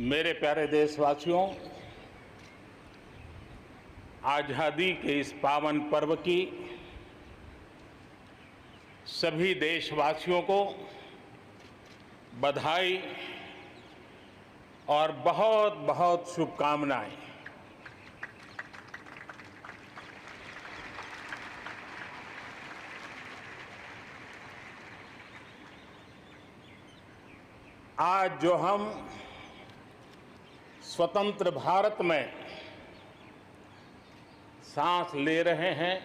मेरे प्यारे देशवासियों, आज़ादी के इस पावन पर्व की सभी देशवासियों को बधाई और बहुत बहुत शुभकामनाएं। आज जो हम स्वतंत्र भारत में सांस ले रहे हैं,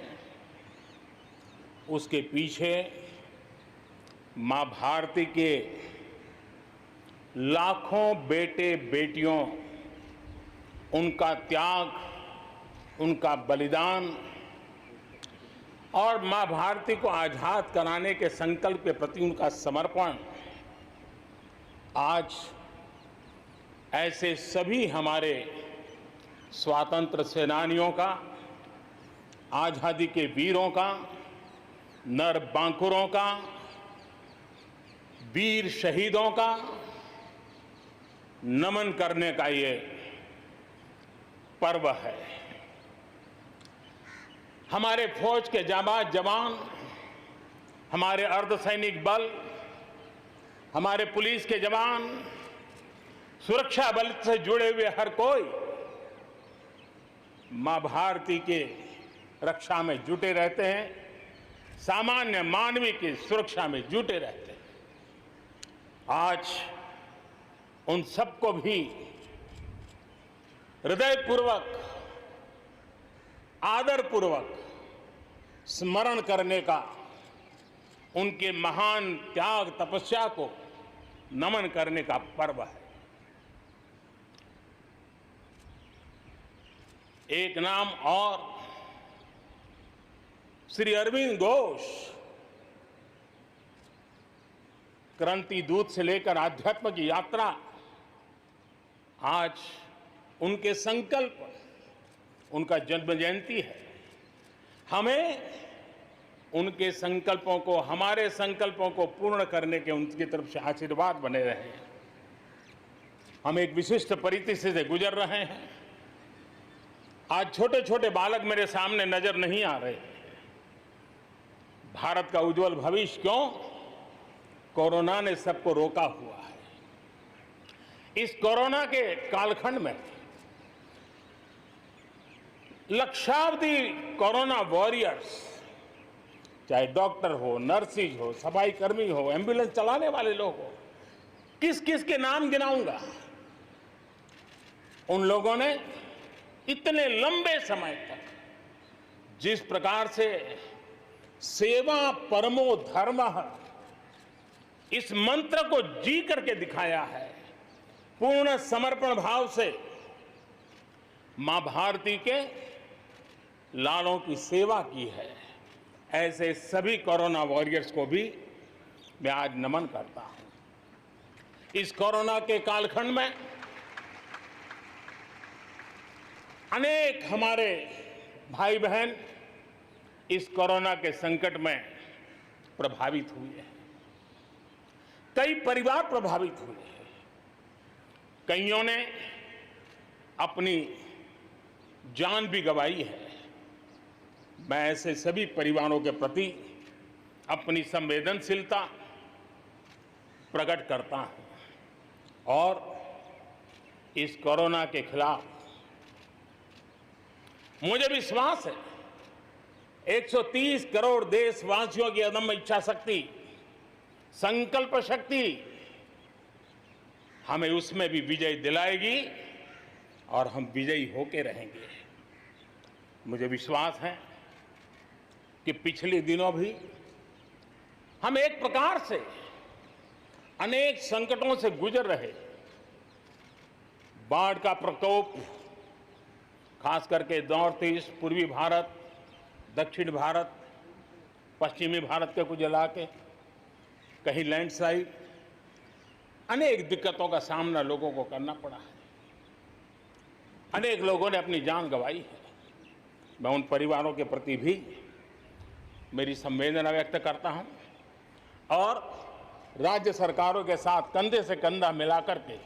उसके पीछे मां भारती के लाखों बेटे बेटियों, उनका त्याग, उनका बलिदान और मां भारती को आज़ाद कराने के संकल्प के प्रति उनका समर्पण आज ऐसे सभी हमारे स्वातंत्र्य सेनानियों का, आज़ादी के वीरों का, नर बांकुरों का, वीर शहीदों का नमन करने का ये पर्व है। हमारे फौज के जाबाज जवान, हमारे अर्धसैनिक बल, हमारे पुलिस के जवान, सुरक्षा बल से जुड़े हुए हर कोई मां भारती के रक्षा में जुटे रहते हैं, सामान्य मानवीय की सुरक्षा में जुटे रहते हैं। आज उन सबको भी हृदयपूर्वक, आदरपूर्वक स्मरण करने का, उनके महान त्याग तपस्या को नमन करने का पर्व है। एक नाम और, श्री अरविंद घोष क्रांति दूत से लेकर आध्यात्म की यात्रा, आज उनके संकल्प, उनका जन्म जयंती है। हमें उनके संकल्पों को, हमारे संकल्पों को पूर्ण करने के उनकी तरफ से आशीर्वाद बने रहे। हम एक विशिष्ट परिस्थिति से गुजर रहे हैं। आज छोटे छोटे बालक मेरे सामने नजर नहीं आ रहे। भारत का उज्जवल भविष्य क्यों? कोरोना ने सबको रोका हुआ है। इस कोरोना के कालखंड में लक्षावधि कोरोना वॉरियर्स, चाहे डॉक्टर हो, नर्सिस हो, सफाई कर्मी हो, एम्बुलेंस चलाने वाले लोग हो, किस किस के नाम गिनाऊंगा। उन लोगों ने इतने लंबे समय तक जिस प्रकार से सेवा परमो धर्मः इस मंत्र को जी करके दिखाया है, पूर्ण समर्पण भाव से मां भारती के लालों की सेवा की है, ऐसे सभी कोरोना वॉरियर्स को भी मैं आज नमन करता हूं। इस कोरोना के कालखंड में अनेक हमारे भाई बहन इस कोरोना के संकट में प्रभावित हुए हैं। कई परिवार प्रभावित हुए हैं। कईयों ने अपनी जान भी गंवाई है। मैं ऐसे सभी परिवारों के प्रति अपनी संवेदनशीलता प्रकट करता हूं और इस कोरोना के खिलाफ मुझे विश्वास है 130 करोड़ देशवासियों की अदम्य इच्छा शक्ति, संकल्प शक्ति हमें उसमें भी विजय दिलाएगी और हम विजयी होके रहेंगे। मुझे विश्वास है कि पिछले दिनों भी हम एक प्रकार से अनेक संकटों से गुजर रहे। बाढ़ का प्रकोप, खास करके नॉर्थ ईस्ट, पूर्वी भारत, दक्षिण भारत, पश्चिमी भारत के कुछ इलाके, कहीं लैंडस्लाइड, अनेक दिक्कतों का सामना लोगों को करना पड़ा है। अनेक लोगों ने अपनी जान गंवाई है। मैं उन परिवारों के प्रति भी मेरी संवेदना व्यक्त करता हूं और राज्य सरकारों के साथ कंधे से कंधा मिलाकर के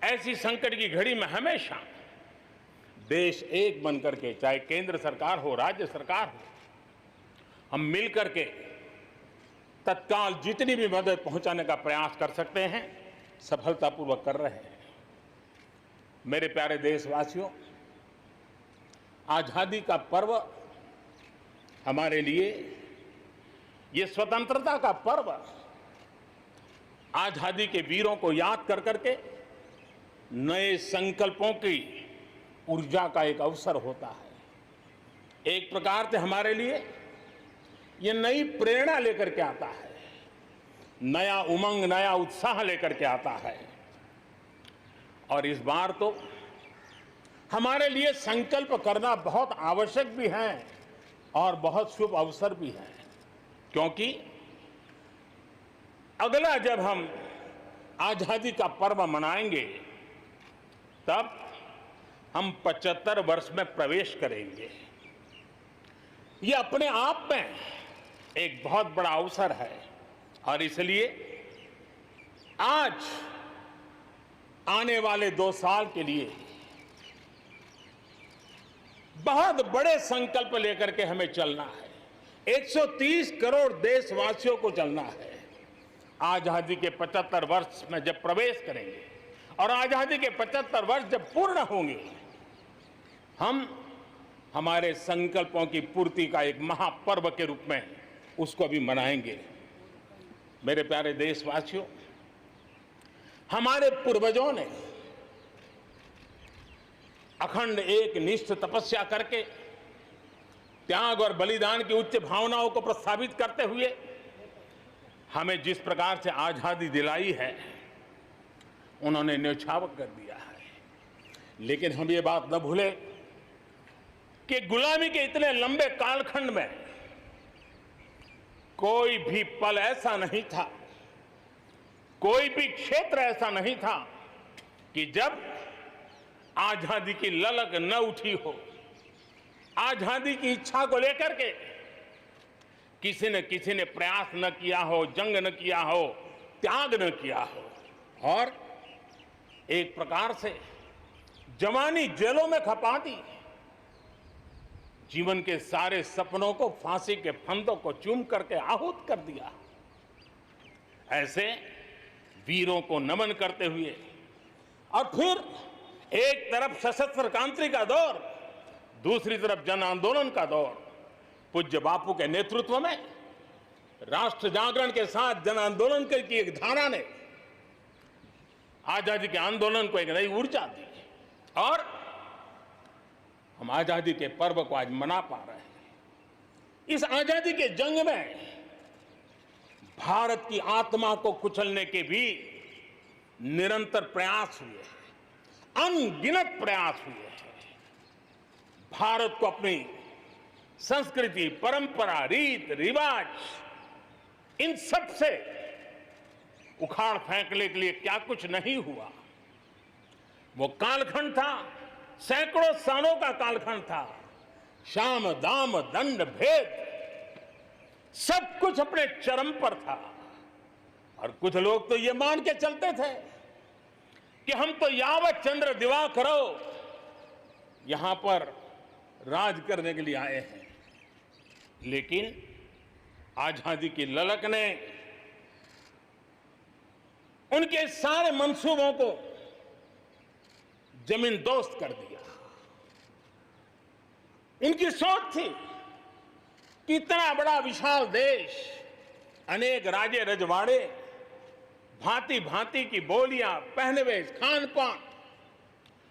ऐसी संकट की घड़ी में हमेशा देश एक बन करके, चाहे केंद्र सरकार हो, राज्य सरकार हो, हम मिल करके तत्काल जितनी भी मदद पहुंचाने का प्रयास कर सकते हैं, सफलतापूर्वक कर रहे हैं। मेरे प्यारे देशवासियों, आजादी का पर्व हमारे लिए, ये स्वतंत्रता का पर्व आजादी के वीरों को याद कर करके नए संकल्पों की ऊर्जा का एक अवसर होता है। एक प्रकार से हमारे लिए ये नई प्रेरणा लेकर के आता है, नया उमंग, नया उत्साह लेकर के आता है। और इस बार तो हमारे लिए संकल्प करना बहुत आवश्यक भी है और बहुत शुभ अवसर भी है, क्योंकि अगला जब हम आजादी का पर्व मनाएंगे तब हम 75 वर्ष में प्रवेश करेंगे। ये अपने आप में एक बहुत बड़ा अवसर है और इसलिए आज आने वाले 2 साल के लिए बहुत बड़े संकल्प लेकर के हमें चलना है। 130 करोड़ देशवासियों को चलना है। आजादी के 75 वर्ष में जब प्रवेश करेंगे और आजादी के 75 वर्ष जब पूर्ण होंगे, हम हमारे संकल्पों की पूर्ति का एक महापर्व के रूप में उसको भी मनाएंगे। मेरे प्यारे देशवासियों, हमारे पूर्वजों ने अखंड एक निष्ठ तपस्या करके त्याग और बलिदान की उच्च भावनाओं को प्रस्तावित करते हुए हमें जिस प्रकार से आजादी दिलाई है, उन्होंने न्यौछावर कर दिया है। लेकिन हम ये बात न भूलें कि गुलामी के इतने लंबे कालखंड में कोई भी पल ऐसा नहीं था, कोई भी क्षेत्र ऐसा नहीं था कि जब आजादी की ललक न उठी हो, आजादी की इच्छा को लेकर के किसी ने प्रयास न किया हो, जंग न किया हो, त्याग न किया हो और एक प्रकार से जवानी जेलों में खपा दी, जीवन के सारे सपनों को फांसी के फंदों को चूम करके आहूत कर दिया। ऐसे वीरों को नमन करते हुए और फिर एक तरफ सशस्त्र क्रांति का दौर, दूसरी तरफ जन आंदोलन का दौर, पूज्य बापू के नेतृत्व में राष्ट्र जागरण के साथ जन आंदोलन की एक धारा ने आजादी के आंदोलन को एक नई ऊर्जा दी और हम आजादी के पर्व को आज मना पा रहे हैं। इस आजादी के जंग में भारत की आत्मा को कुचलने के भी निरंतर प्रयास हुए हैं, अनगिनत प्रयास हुए हैं। भारत को अपनी संस्कृति, परंपरा, रीत रिवाज, इन सब से उखाड़ फेंकने के लिए क्या कुछ नहीं हुआ। वो कालखंड था, सैकड़ों सालों का कालखंड था। शाम दाम दंड भेद सब कुछ अपने चरम पर था और कुछ लोग तो ये मान के चलते थे कि हम तो यावत चंद्र दिवाकरो यहां पर राज करने के लिए आए हैं। लेकिन आजादी की ललक ने उनके सारे मंसूबों को जमीन दोस्त कर दिया। उनकी सोच थी कि इतना बड़ा विशाल देश, अनेक राजे रजवाड़े, भांति भांति की बोलियां, पहनवेश, खान पान,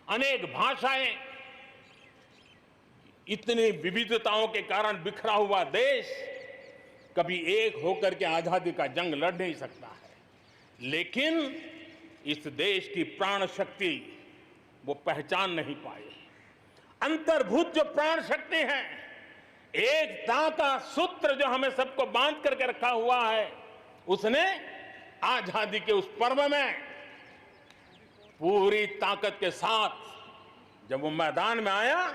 अनेक भाषाएं, इतनी विविधताओं के कारण बिखरा हुआ देश कभी एक होकर के आजादी का जंग लड़ नहीं सकता है। लेकिन इस देश की प्राण शक्ति वो पहचान नहीं पाए। अंतर्भूत जो प्राण शक्ति है, एकता का सूत्र जो हमें सबको बांध करके रखा हुआ है, उसने आजादी के उस पर्व में पूरी ताकत के साथ जब वो मैदान में आया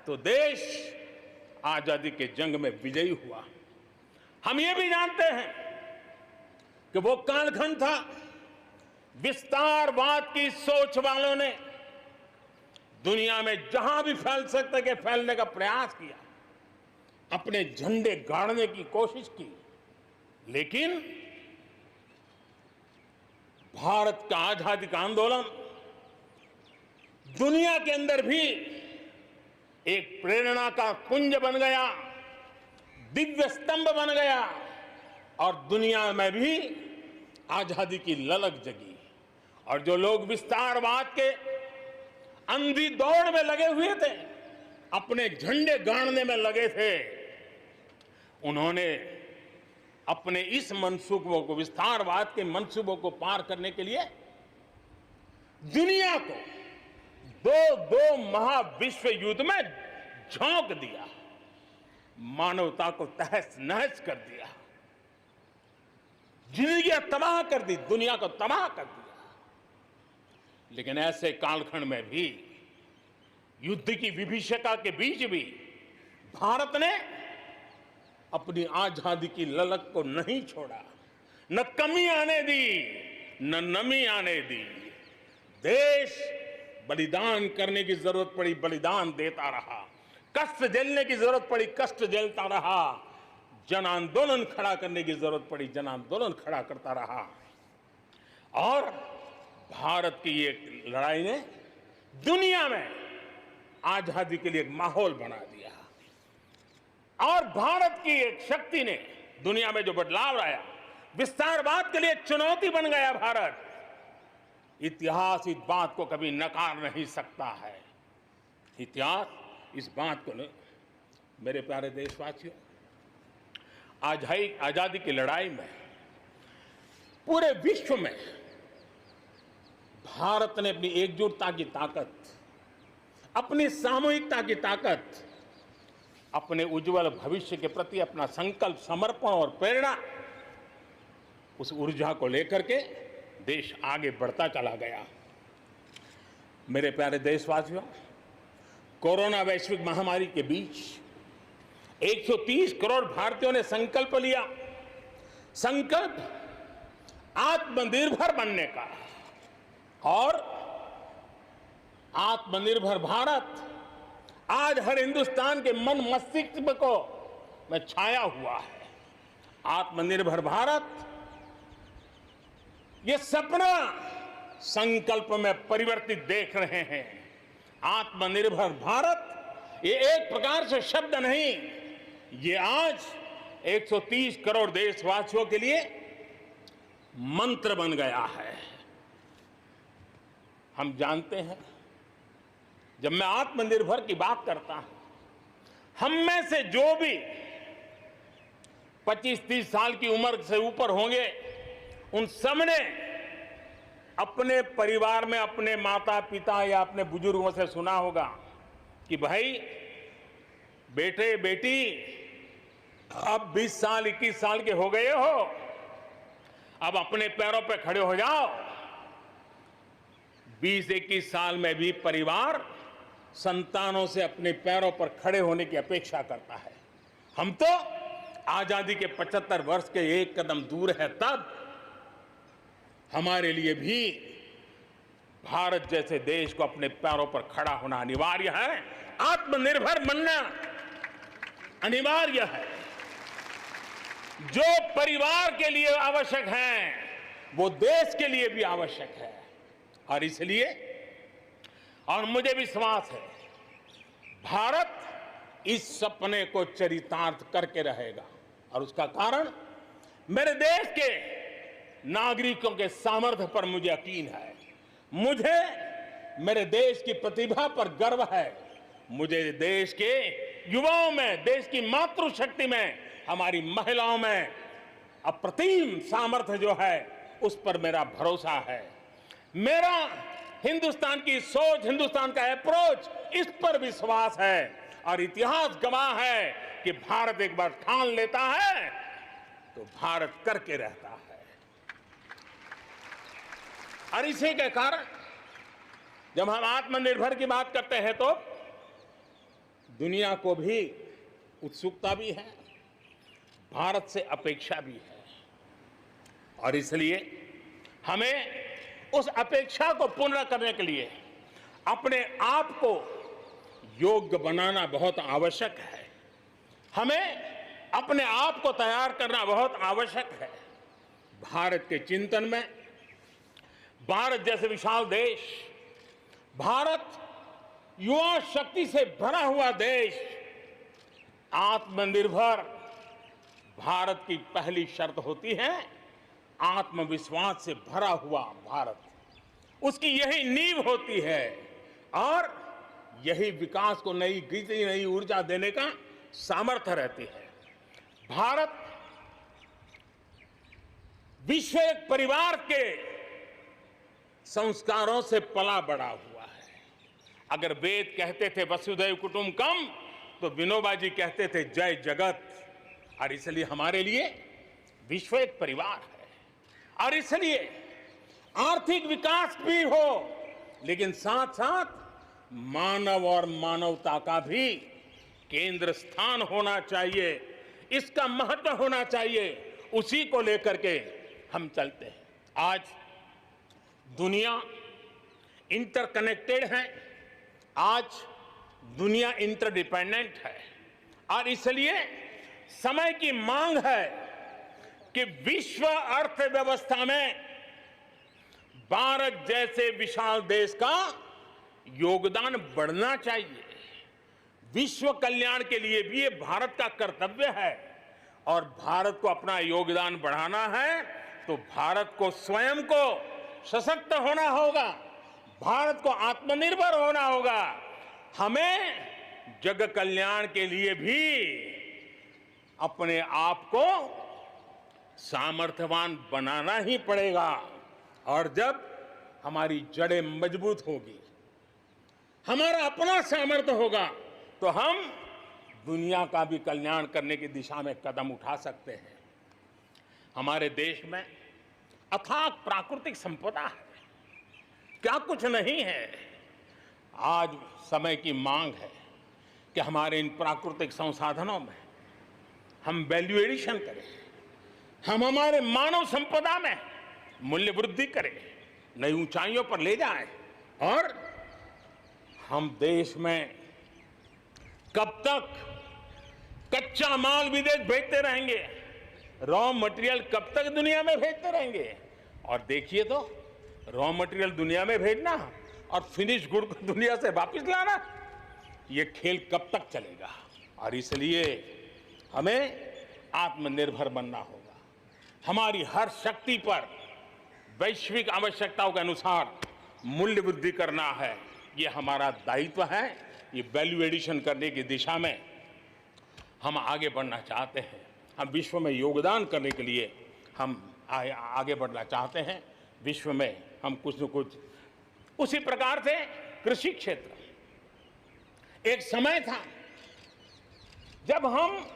तो देश आजादी के जंग में विजयी हुआ। हम ये भी जानते हैं कि वो कालखंड था विस्तारवाद की सोच वालों ने दुनिया में जहां भी फैल सकते के फैलने का प्रयास किया, अपने झंडे गाड़ने की कोशिश की, लेकिन भारत का आजादी का आंदोलन दुनिया के अंदर भी एक प्रेरणा का पुंज बन गया, दिव्य स्तंभ बन गया और दुनिया में भी आजादी की ललक जगी। और जो लोग विस्तारवाद के अंधी दौड़ में लगे हुए थे, अपने झंडे गाड़ने में लगे थे, उन्होंने अपने इस मंसूबों को, विस्तारवाद के मंसूबों को पार करने के लिए दुनिया को दो महाविश्व युद्ध में झोंक दिया, मानवता को तहस नहस कर दिया, जिंदगियां तबाह कर दी, दुनिया को तबाह कर दिया। लेकिन ऐसे कालखंड में भी, युद्ध की विभीषिका के बीच भी भारत ने अपनी आजादी की ललक को नहीं छोड़ा, न कमी आने दी, न नमी आने दी। देश बलिदान करने की जरूरत पड़ी, बलिदान देता रहा, कष्ट झेलने की जरूरत पड़ी, कष्ट झेलता रहा, जन आंदोलन खड़ा करने की जरूरत पड़ी, जन आंदोलन खड़ा करता रहा। और भारत की ये लड़ाई ने दुनिया में आजादी के लिए एक माहौल बना दिया। और भारत की एक शक्ति ने दुनिया में जो बदलाव लाया, विस्तारवाद के लिए चुनौती बन गया भारत। इतिहास इस बात को कभी नकार नहीं सकता है। इतिहास इस बात को नहीं। मेरे प्यारे देशवासियों, आजादी की लड़ाई में पूरे विश्व में भारत ने अपनी एकजुटता की ताकत, अपनी सामूहिकता की ताकत, अपने उज्जवल भविष्य के प्रति अपना संकल्प, समर्पण और प्रेरणा, उस ऊर्जा को लेकर के देश आगे बढ़ता चला गया। मेरे प्यारे देशवासियों, कोरोना वैश्विक महामारी के बीच 130 करोड़ भारतीयों ने संकल्प लिया, संकल्प आत्मनिर्भर बनने का। और आत्मनिर्भर भारत आज हर हिंदुस्तान के मन मस्तिष्क को में छाया हुआ है। आत्मनिर्भर भारत, ये सपना संकल्प में परिवर्तित देख रहे हैं। आत्मनिर्भर भारत ये एक प्रकार से शब्द नहीं, ये आज 130 करोड़ देशवासियों के लिए मंत्र बन गया है। हम जानते हैं, जब मैं आत्मनिर्भर की बात करता हूं, हम में से जो भी 25-30 साल की उम्र से ऊपर होंगे, उन सब ने अपने परिवार में अपने माता पिता या अपने बुजुर्गों से सुना होगा कि भाई बेटे बेटी, अब 20 साल 21 साल के हो गए हो, अब अपने पैरों पे खड़े हो जाओ। 20-21 साल में भी परिवार संतानों से अपने पैरों पर खड़े होने की अपेक्षा करता है। हम तो आजादी के 75 वर्ष के एक कदम दूर है, तब हमारे लिए भी भारत जैसे देश को अपने पैरों पर खड़ा होना अनिवार्य है। आत्मनिर्भर बनना अनिवार्य है। जो परिवार के लिए आवश्यक है, वो देश के लिए भी आवश्यक है। और इसलिए, और मुझे विश्वास है, भारत इस सपने को चरितार्थ करके रहेगा। और उसका कारण मेरे देश के नागरिकों के सामर्थ्य पर मुझे यकीन है। मुझे मेरे देश की प्रतिभा पर गर्व है। मुझे देश के युवाओं में, देश की मातृशक्ति में, हमारी महिलाओं में अप्रतिम सामर्थ्य जो है, उस पर मेरा भरोसा है। मेरा हिंदुस्तान की सोच, हिंदुस्तान का अप्रोच, इस पर विश्वास है। और इतिहास गवाह है कि भारत एक बार ठान लेता है तो भारत करके रहता है। और इसी के कारण जब हम आत्मनिर्भर की बात करते हैं तो दुनिया को भी उत्सुकता भी है, भारत से अपेक्षा भी है। और इसलिए हमें उस अपेक्षा को पूर्ण करने के लिए अपने आप को योग्य बनाना बहुत आवश्यक है। हमें अपने आप को तैयार करना बहुत आवश्यक है। भारत के चिंतन में भारत जैसे विशाल देश, भारत युवा शक्ति से भरा हुआ देश, आत्मनिर्भर भारत की पहली शर्त होती है आत्मविश्वास से भरा हुआ भारत। उसकी यही नींव होती है और यही विकास को नई गति, नई ऊर्जा देने का सामर्थ्य रहती है। भारत विश्व एक परिवार के संस्कारों से पला बड़ा हुआ है। अगर वेद कहते थे वसुधैव कुटुंबकम, तो विनोबा जी कहते थे जय जगत। और इसलिए हमारे लिए विश्व एक परिवार है और इसलिए आर्थिक विकास भी हो, लेकिन साथ साथ मानव और मानवता का भी केंद्र स्थान होना चाहिए, इसका महत्व होना चाहिए। उसी को लेकर के हम चलते हैं। आज दुनिया इंटरकनेक्टेड है, आज दुनिया इंटरडिपेंडेंट है और इसलिए समय की मांग है कि विश्व अर्थव्यवस्था में भारत जैसे विशाल देश का योगदान बढ़ना चाहिए। विश्व कल्याण के लिए भी ये भारत का कर्तव्य है और भारत को अपना योगदान बढ़ाना है तो भारत को स्वयं को सशक्त होना होगा, भारत को आत्मनिर्भर होना होगा। हमें जग कल्याण के लिए भी अपने आप को सामर्थ्यवान बनाना ही पड़ेगा और जब हमारी जड़ें मजबूत होगी, हमारा अपना सामर्थ्य होगा, तो हम दुनिया का भी कल्याण करने की दिशा में कदम उठा सकते हैं। हमारे देश में अथाक प्राकृतिक संपदा है, क्या कुछ नहीं है। आज समय की मांग है कि हमारे इन प्राकृतिक संसाधनों में हम वैल्यू एडिशन करें, हम हमारे मानव संपदा में मूल्य वृद्धि करें, नई ऊंचाइयों पर ले जाएं और हम देश में कब तक कच्चा माल विदेश भेजते रहेंगे, रॉ मटेरियल कब तक दुनिया में भेजते रहेंगे। और देखिए तो रॉ मटेरियल दुनिया में भेजना और फिनिश गुड को दुनिया से वापस लाना, ये खेल कब तक चलेगा। और इसलिए हमें आत्मनिर्भर बनना होगा। हमारी हर शक्ति पर वैश्विक आवश्यकताओं के अनुसार मूल्य वृद्धि करना है, ये हमारा दायित्व है। ये वैल्यू एडिशन करने की दिशा में हम आगे बढ़ना चाहते हैं। हम विश्व में योगदान करने के लिए हम आगे बढ़ना चाहते हैं। विश्व में हम कुछ न कुछ, उसी प्रकार से कृषि क्षेत्र, एक समय था जब हम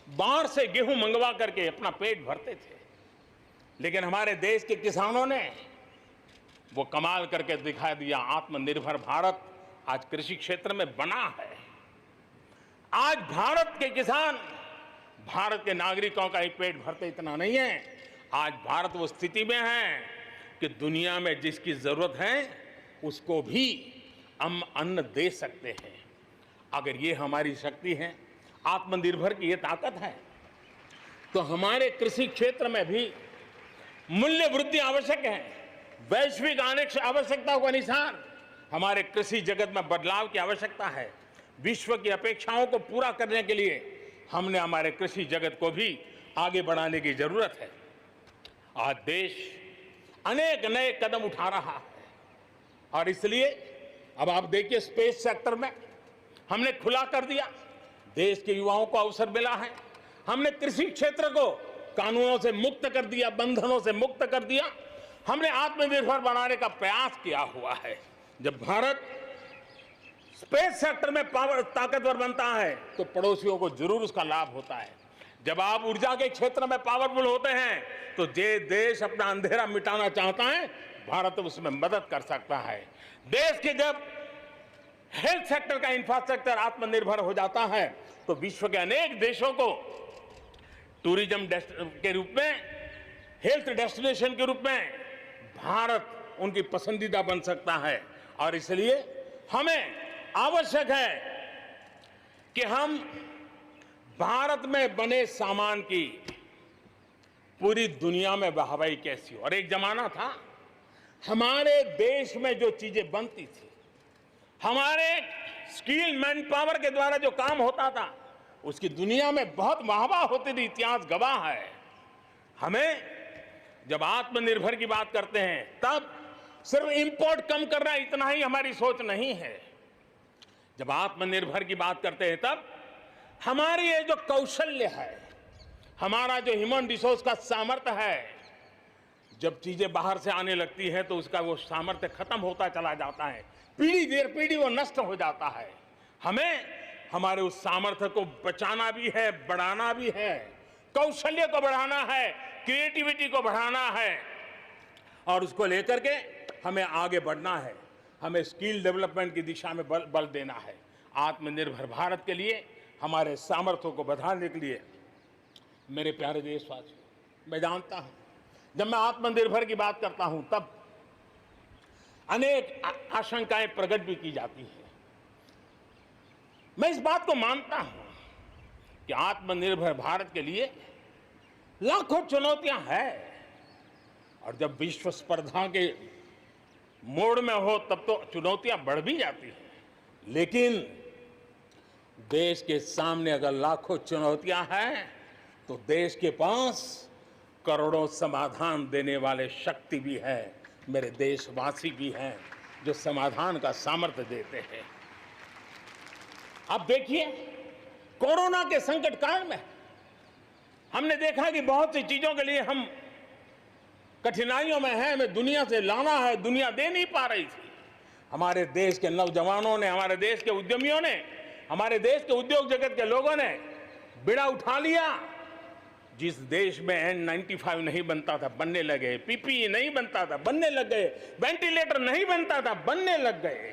बाहर से गेहूं मंगवा करके अपना पेट भरते थे, लेकिन हमारे देश के किसानों ने वो कमाल करके दिखा दिया। आत्मनिर्भर भारत आज कृषि क्षेत्र में बना है। आज भारत के किसान, भारत के नागरिकों का ही पेट भरते इतना नहीं है, आज भारत वो स्थिति में है कि दुनिया में जिसकी जरूरत है उसको भी हम अन्न दे सकते हैं। अगर ये हमारी शक्ति है, आत्मनिर्भर की ये ताकत है, तो हमारे कृषि क्षेत्र में भी मूल्य वृद्धि आवश्यक है। वैश्विक आवश्यकताओं के अनुसार हमारे कृषि जगत में बदलाव की आवश्यकता है। विश्व की अपेक्षाओं को पूरा करने के लिए हमने हमारे कृषि जगत को भी आगे बढ़ाने की जरूरत है। आज देश अनेक नए कदम उठा रहा है और इसलिए अब आप देखिए स्पेस सेक्टर में हमने खुला कर दिया, देश के युवाओं को अवसर मिला है। हमने कृषि क्षेत्र को कानूनों से मुक्त कर दिया, बंधनों से मुक्त कर दिया। हमने आत्मनिर्भर बनाने का प्रयास किया हुआ है। जब भारत स्पेस सेक्टर में ताकतवर बनता है तो पड़ोसियों को जरूर उसका लाभ होता है। जब आप ऊर्जा के क्षेत्र में पावरफुल होते हैं तो जे देश अपना अंधेरा मिटाना चाहता है, भारत उसमें मदद कर सकता है। देश के जब हेल्थ सेक्टर का इंफ्रास्ट्रक्चर आत्मनिर्भर हो जाता है तो विश्व के अनेक देशों को टूरिज्म के रूप में, हेल्थ डेस्टिनेशन के रूप में भारत उनकी पसंदीदा बन सकता है। और इसलिए हमें आवश्यक है कि हम भारत में बने सामान की पूरी दुनिया में वाहवाही कैसी हो। और एक जमाना था हमारे देश में जो चीजें बनती थी, हमारे स्किल मैन पावर के द्वारा जो काम होता था, उसकी दुनिया में बहुत वाहवाह होती थी, इतिहास गवाह है। हमें जब आत्मनिर्भर की बात करते हैं तब सिर्फ इंपोर्ट कम करना इतना ही हमारी सोच नहीं है। जब आत्मनिर्भर की बात करते हैं तब हमारी ये जो कौशल्य है, हमारा जो ह्यूमन रिसोर्स का सामर्थ्य है, जब चीजें बाहर से आने लगती हैं तो उसका वो सामर्थ्य खत्म होता चला जाता है, पीढ़ी दर पीढ़ी वो नष्ट हो जाता है। हमें हमारे उस सामर्थ्य को बचाना भी है, बढ़ाना भी है, कौशल्य को बढ़ाना है, क्रिएटिविटी को बढ़ाना है और उसको लेकर के हमें आगे बढ़ना है। हमें स्किल डेवलपमेंट की दिशा में बल देना है। आत्मनिर्भर भारत के लिए, हमारे सामर्थ्य को बढ़ाने के लिए मेरे प्यारे देशवासियों, मैं जानता हूं जब मैं आत्मनिर्भर की बात करता हूं तब अनेक आशंकाएं प्रकट भी की जाती हैं। मैं इस बात को मानता हूं कि आत्मनिर्भर भारत के लिए लाखों चुनौतियां हैं और जब विश्व स्पर्धा के मोड़ में हो तब तो चुनौतियां बढ़ भी जाती हैं। लेकिन देश के सामने अगर लाखों चुनौतियां हैं तो देश के पास करोड़ों समाधान देने वाले शक्ति भी है, मेरे देशवासी भी हैं जो समाधान का सामर्थ्य देते हैं। अब देखिए, कोरोना के संकट काल में हमने देखा कि बहुत सी चीजों के लिए हम कठिनाइयों में हैं, हमें दुनिया से लाना है, दुनिया दे नहीं पा रही थी। हमारे देश के नौजवानों ने, हमारे देश के उद्यमियों ने, हमारे देश के उद्योग जगत के लोगों ने बीड़ा उठा लिया। जिस देश में N95 नहीं बनता था बनने लगे, PPE नहीं बनता था बनने लग गए, वेंटिलेटर नहीं बनता था बनने लग गए।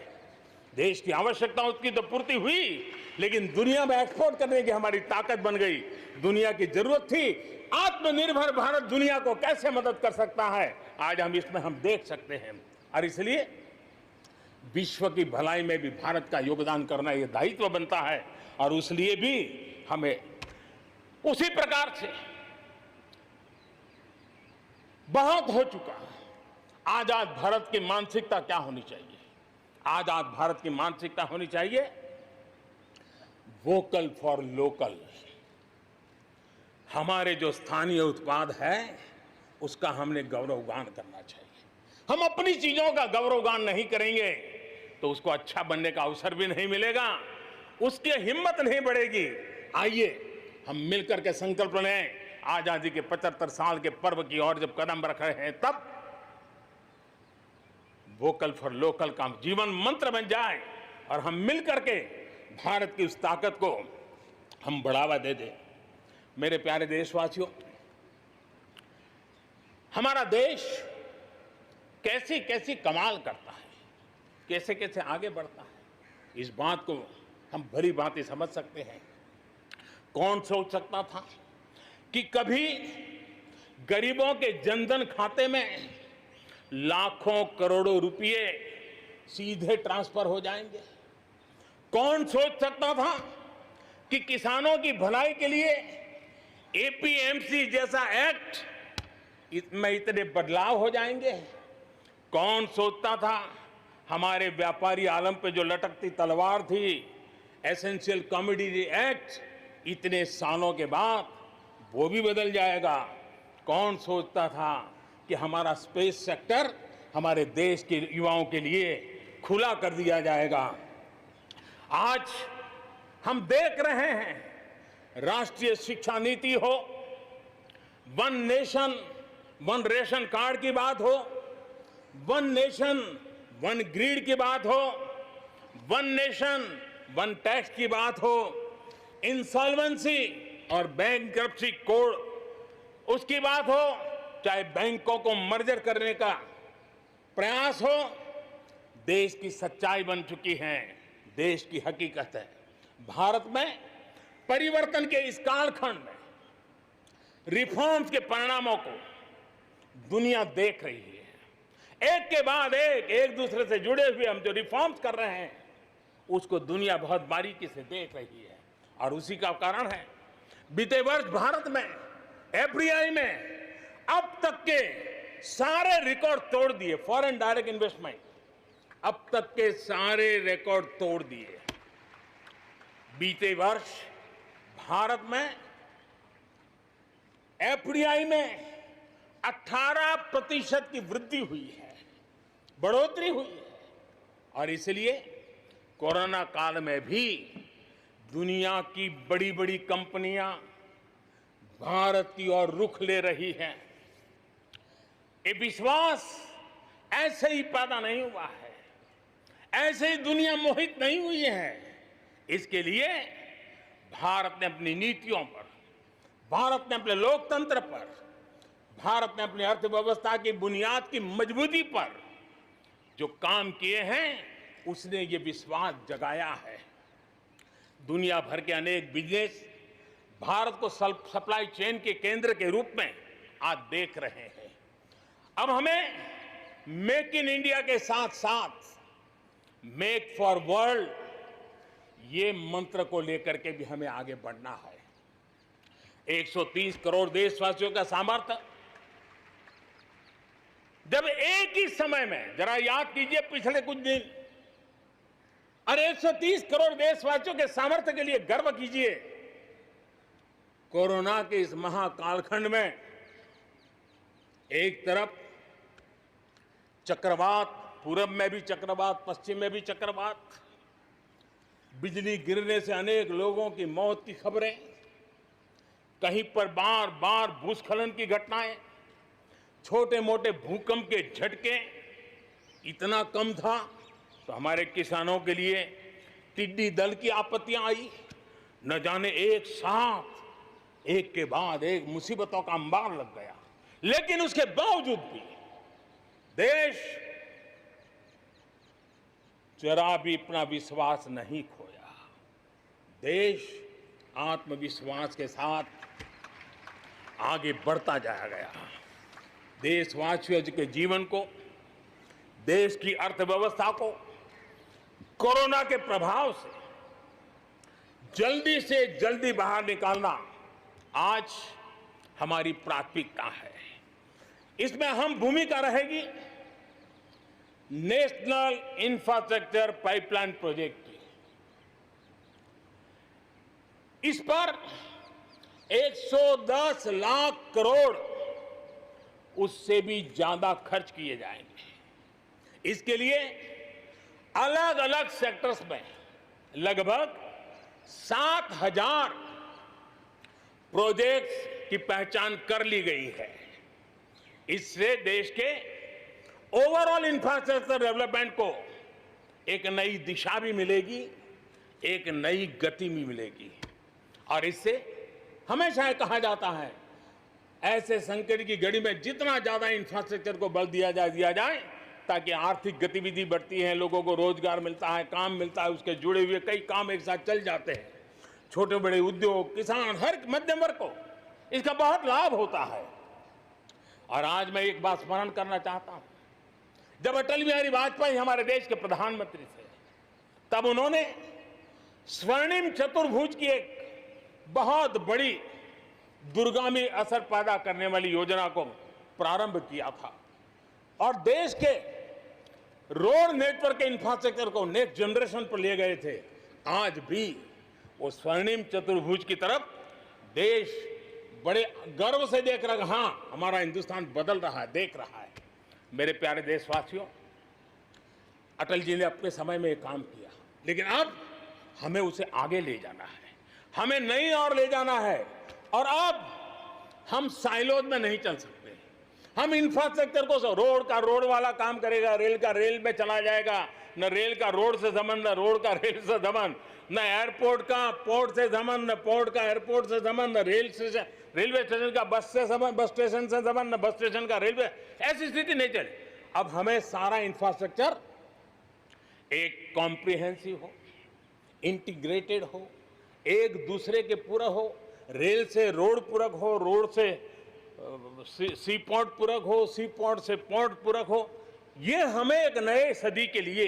देश की आवश्यकताओं की तो पूर्ति हुई, लेकिन दुनिया में एक्सपोर्ट करने की हमारी ताकत बन गई। दुनिया की जरूरत थी आत्मनिर्भर भारत दुनिया को कैसे मदद कर सकता है, आज हम इसमें हम देख सकते हैं। और इसलिए विश्व की भलाई में भी भारत का योगदान करना ये दायित्व बनता है और उसलिए भी हमें उसी प्रकार से बहुत हो चुका आजाद भारत की मानसिकता क्या होनी चाहिए। आजाद भारत की मानसिकता होनी चाहिए वोकल फॉर लोकल। हमारे जो स्थानीय उत्पाद है उसका हमने गौरवगान करना चाहिए। हम अपनी चीजों का गौरवगान नहीं करेंगे तो उसको अच्छा बनने का अवसर भी नहीं मिलेगा, उसकी हिम्मत नहीं बढ़ेगी। आइए हम मिलकर के संकल्प लें, आजादी के 75 साल के पर्व की ओर जब कदम रख रहे हैं तब वोकल फॉर लोकल का जीवन मंत्र बन जाए और हम मिलकर के भारत की उस ताकत को हम बढ़ावा दे दें। मेरे प्यारे देशवासियों, हमारा देश कैसी कैसी कमाल करता है, कैसे कैसे आगे बढ़ता है, इस बात को हम भली भांति समझ सकते हैं। कौन सोच सकता था कि कभी गरीबों के जनधन खाते में लाखों करोड़ों रुपए सीधे ट्रांसफर हो जाएंगे। कौन सोच सकता था कि किसानों की भलाई के लिए एपीएमसी जैसा एक्ट में इतने बदलाव हो जाएंगे। कौन सोचता था हमारे व्यापारी आलम पे जो लटकती तलवार थी, एसेंशियल कमोडिटी एक्ट, इतने सालों के बाद वो भी बदल जाएगा। कौन सोचता था कि हमारा स्पेस सेक्टर हमारे देश के युवाओं के लिए खुला कर दिया जाएगा। आज हम देख रहे हैं राष्ट्रीय शिक्षा नीति हो, one nation one ration card की बात हो, वन नेशन वन ग्रिड की बात हो, वन नेशन वन टैक्स की बात हो, इंसॉल्वेंसी और बैंकरप्सी कोड उसकी बात हो, चाहे बैंकों को मर्जर करने का प्रयास हो, देश की सच्चाई बन चुकी है, देश की हकीकत है। भारत में परिवर्तन के इस कालखंड में रिफॉर्म्स के परिणामों को दुनिया देख रही है। एक के बाद एक दूसरे से जुड़े हुए हम जो रिफॉर्म्स कर रहे हैं उसको दुनिया बहुत बारीकी से देख रही है। और उसी का कारण है बीते वर्ष भारत में एफडीआई में अब तक के सारे रिकॉर्ड तोड़ दिए। फॉरेन डायरेक्ट इन्वेस्टमेंट अब तक के सारे रिकॉर्ड तोड़ दिए। बीते वर्ष भारत में एफडीआई में 18% की वृद्धि हुई है, बढ़ोतरी हुई है। और इसलिए कोरोना काल में भी दुनिया की बड़ी बड़ी कंपनियां भारत की ओर रुख ले रही हैं। ये विश्वास ऐसे ही पैदा नहीं हुआ है, ऐसे ही दुनिया मोहित नहीं हुई है। इसके लिए भारत ने अपनी नीतियों पर, भारत ने अपने लोकतंत्र पर, भारत ने अपनी अर्थव्यवस्था की बुनियाद की मजबूती पर जो काम किए हैं उसने ये विश्वास जगाया है। दुनिया भर के अनेक बिजनेस भारत को सप्लाई चेन के केंद्र के रूप में आज देख रहे हैं। अब हमें मेक इन इंडिया के साथ साथ मेक फॉर वर्ल्ड ये मंत्र को लेकर के भी हमें आगे बढ़ना है। 130 करोड़ देशवासियों का सामर्थ्य जब एक ही समय में, जरा याद कीजिए पिछले कुछ दिन, और 130 करोड़ देशवासियों के सामर्थ्य के लिए गर्व कीजिए। कोरोना के इस महाकालखंड में एक तरफ चक्रवात, पूरब में भी चक्रवात, पश्चिम में भी चक्रवात, बिजली गिरने से अनेक लोगों की मौत की खबरें, कहीं पर बार बार भूस्खलन की घटनाएं, छोटे मोटे भूकंप के झटके। इतना कम था तो हमारे किसानों के लिए टिड्डी दल की आपत्तियां आई। न जाने एक साथ एक के बाद एक मुसीबतों का अंबार लग गया। लेकिन उसके बावजूद भी देश जरा भी अपना विश्वास नहीं खोया। देश आत्मविश्वास के साथ आगे बढ़ता जाया गया। देशवासियों के जीवन को, देश की अर्थव्यवस्था को कोरोना के प्रभाव से जल्दी से जल्दी बाहर निकालना आज हमारी प्राथमिकता है। इसमें अहम भूमिका रहेगी नेशनल इंफ्रास्ट्रक्चर पाइपलाइन प्रोजेक्ट की। इस पर 110 लाख करोड़ उससे भी ज्यादा खर्च किए जाएंगे। इसके लिए अलग अलग सेक्टर्स में लगभग 7,000 प्रोजेक्ट्स की पहचान कर ली गई है। इससे देश के ओवरऑल इंफ्रास्ट्रक्चर डेवलपमेंट को एक नई दिशा भी मिलेगी, एक नई गति भी मिलेगी। और इससे हमेशा ये कहा जाता है, ऐसे संकट की घड़ी में जितना ज्यादा इंफ्रास्ट्रक्चर को बल दिया जाए ताकि आर्थिक गतिविधि बढ़ती है, लोगों को रोजगार मिलता है, काम मिलता है, उसके जुड़े हुए कई काम एक साथ चल जाते हैं। छोटे बड़े उद्योग, किसान, हर मध्यम वर्ग को इसका बहुत लाभ होता है। और आज मैं एक बात स्मरण करना चाहता हूं, जब अटल बिहारी वाजपेयी हमारे देश के प्रधानमंत्री थे, तब उन्होंने स्वर्णिम चतुर्भुज की एक बहुत बड़ी दूरगामी असर पैदा करने वाली योजना को प्रारंभ किया था और देश के रोड नेटवर्क के इंफ्रास्ट्रक्चर को नेक्स्ट जनरेशन पर ले गए थे। आज भी वो स्वर्णिम चतुर्भुज की तरफ देश बड़े गर्व से देख रहा है। हाँ, हमारा हिंदुस्तान बदल रहा है, देख रहा है। मेरे प्यारे देशवासियों, अटल जी ने अपने समय में एक काम किया, लेकिन अब हमें उसे आगे ले जाना है, हमें नई ओर ले जाना है। और अब हम साइलोज में नहीं चल सकते। हम इंफ्रास्ट्रक्चर को, रोड का रोड वाला काम करेगा, रेल का रेल में चला जाएगा, न रेल का रोड से संबंध, न रोड का रेल से संबंध, न एयरपोर्ट का पोर्ट से संबंध, न पोर्ट का एयरपोर्ट से संबंध, न रेलवे स्टेशन का बस से संबंध, बस स्टेशन से संबंध, न बस स्टेशन का रेलवे। ऐसी स्थिति नहीं चले। अब हमें सारा इंफ्रास्ट्रक्चर एक कॉम्प्रिहेंसिव हो, इंटीग्रेटेड हो, एक दूसरे के पूरक हो। रेल से रोड पूरक हो, रोड से सी पोर्ट पूरक हो, सी पोर्ट से पोर्ट पूरक हो। ये हमें एक नए सदी के लिए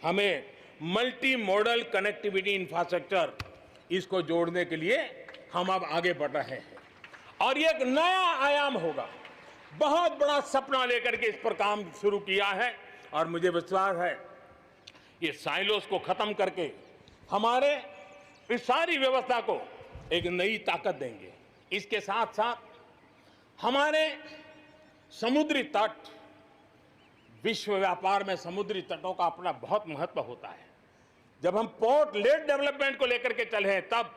हमें मल्टी मॉडल कनेक्टिविटी इंफ्रास्ट्रक्चर इसको जोड़ने के लिए हम अब आगे बढ़ रहे हैं और ये एक नया आयाम होगा। बहुत बड़ा सपना लेकर के इस पर काम शुरू किया है और मुझे विश्वास है ये साइलोस को खत्म करके हमारे इस सारी व्यवस्था को एक नई ताकत देंगे। इसके साथ साथ हमारे समुद्री तट, विश्व व्यापार में समुद्री तटों का अपना बहुत महत्व होता है। जब हम पोर्ट लेड डेवलपमेंट को लेकर के चले हैं तब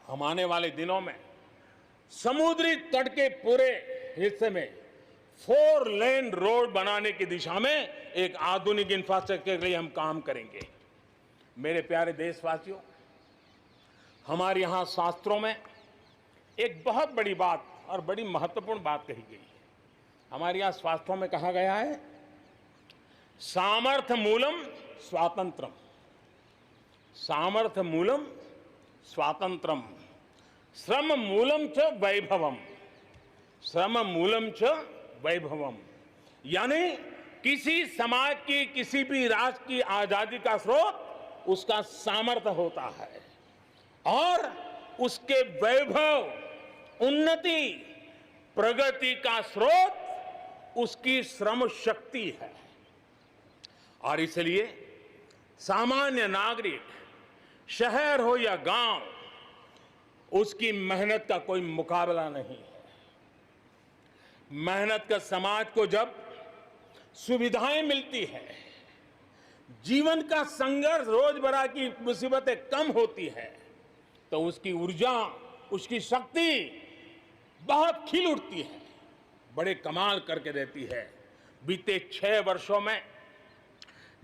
हम आने वाले दिनों में समुद्री तट के पूरे हिस्से में 4 लेन रोड बनाने की दिशा में एक आधुनिक इंफ्रास्ट्रक्चर के लिए हम काम करेंगे। मेरे प्यारे देशवासियों, हमारे यहाँ शास्त्रों में एक बहुत बड़ी बात और बड़ी महत्वपूर्ण बात कही गई है। हमारे यहाँ शास्त्रों में कहा गया है, सामर्थ्य मूलम स्वातंत्रम, सामर्थ्य मूलम स्वातंत्रम, श्रम मूलम च वैभवम, श्रम मूलम च वैभवम। यानी किसी समाज की, किसी भी राष्ट्र की आजादी का स्रोत उसका सामर्थ्य होता है और उसके वैभव, उन्नति, प्रगति का स्रोत उसकी श्रम शक्ति है। और इसलिए सामान्य नागरिक, शहर हो या गांव, उसकी मेहनत का कोई मुकाबला नहीं है। मेहनत का समाज को जब सुविधाएं मिलती है, जीवन का संघर्ष, रोजमर्रा की मुसीबतें कम होती है, तो उसकी ऊर्जा, उसकी शक्ति बहुत खिल उठती है, बड़े कमाल करके देती है। बीते 6 वर्षों में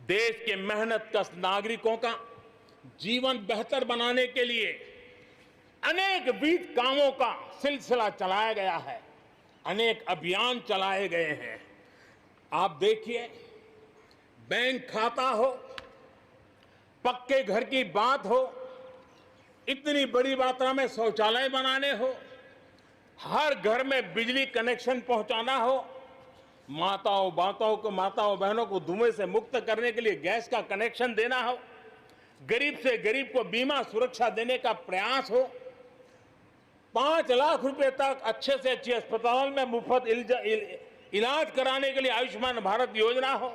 देश के मेहनत कश नागरिकों का जीवन बेहतर बनाने के लिए अनेक विविध कामों का सिलसिला चलाया गया है, अनेक अभियान चलाए गए हैं। आप देखिए, बैंक खाता हो, पक्के घर की बात हो, इतनी बड़ी मात्रा में शौचालय बनाने हो, हर घर में बिजली कनेक्शन पहुंचाना हो, माताओं बहनों को धुएं से मुक्त करने के लिए गैस का कनेक्शन देना हो, गरीब से गरीब को बीमा सुरक्षा देने का प्रयास हो, 5 लाख रुपए तक अच्छे से अच्छे अस्पताल में मुफ्त इलाज कराने के लिए आयुष्मान भारत योजना हो,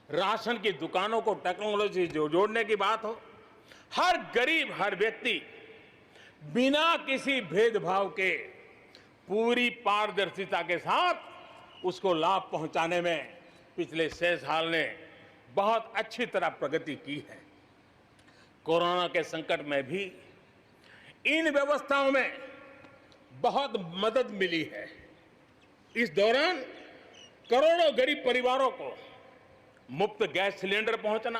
राशन की दुकानों को टेक्नोलॉजी जोड़ने की बात हो, हर गरीब, हर व्यक्ति बिना किसी भेदभाव के पूरी पारदर्शिता के साथ उसको लाभ पहुंचाने में पिछले 6 साल ने बहुत अच्छी तरह प्रगति की है। कोरोना के संकट में भी इन व्यवस्थाओं में बहुत मदद मिली है। इस दौरान करोड़ों गरीब परिवारों को मुफ्त गैस सिलेंडर पहुंचना,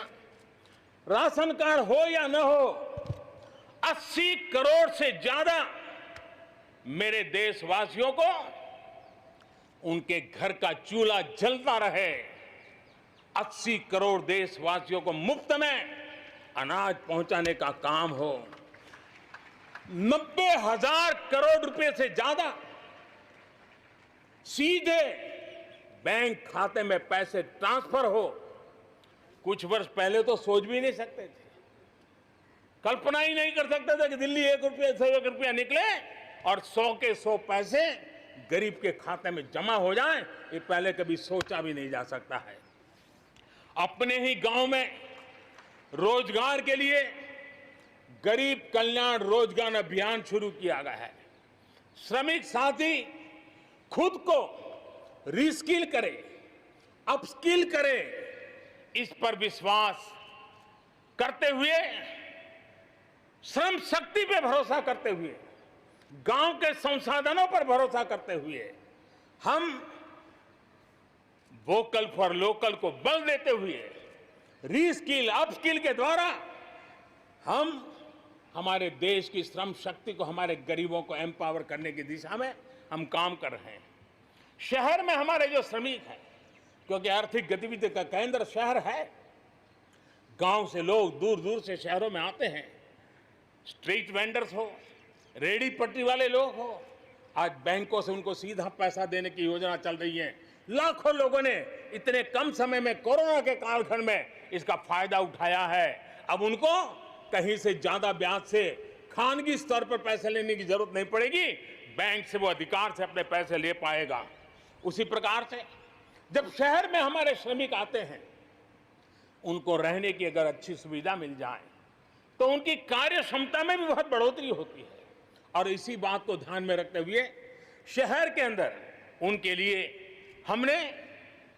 राशन कार्ड हो या न हो, 80 करोड़ से ज्यादा मेरे देशवासियों को उनके घर का चूल्हा जलता रहे, 80 करोड़ देशवासियों को मुफ्त में अनाज पहुंचाने का काम हो, 90,000 करोड़ रुपए से ज्यादा सीधे बैंक खाते में पैसे ट्रांसफर हो। कुछ वर्ष पहले तो सोच भी नहीं सकते थे, कल्पना ही नहीं कर सकते थे कि दिल्ली 1 रुपया से 1 रुपया निकले और 100 के 100 पैसे गरीब के खाते में जमा हो जाए। ये पहले कभी सोचा भी नहीं जा सकता है। अपने ही गांव में रोजगार के लिए गरीब कल्याण रोजगार अभियान शुरू किया गया है। श्रमिक साथी खुद को रिस्किल करे, अपस्किल करे, इस पर विश्वास करते हुए, श्रम शक्ति पे भरोसा करते हुए, गांव के संसाधनों पर भरोसा करते हुए हम वोकल फॉर लोकल को बल देते हुए रीस्किल, अपस्किल के द्वारा हम हमारे देश की श्रम शक्ति को, हमारे गरीबों को एम्पावर करने की दिशा में हम काम कर रहे हैं। शहर में हमारे जो श्रमिक हैं, क्योंकि आर्थिक गतिविधि का केंद्र शहर है, गांव से लोग दूर दूर से शहरों में आते हैं। स्ट्रीट वेंडर्स हो, रेडी पटरी वाले लोग हो, आज बैंकों से उनको सीधा पैसा देने की योजना चल रही है लाखों लोगों ने इतने कम समय में कोरोना के कालखंड में इसका फायदा उठाया है। अब उनको कहीं से ज्यादा ब्याज से खानगी स्तर पर पैसे लेने की जरूरत नहीं पड़ेगी, बैंक से वो अधिकार से अपने पैसे ले पाएगा। उसी प्रकार से जब शहर में हमारे श्रमिक आते हैं, उनको रहने की अगर अच्छी सुविधा मिल जाए तो उनकी कार्य क्षमता में भी बहुत बढ़ोतरी होती है। और इसी बात को ध्यान में रखते हुए शहर के अंदर उनके लिए हमने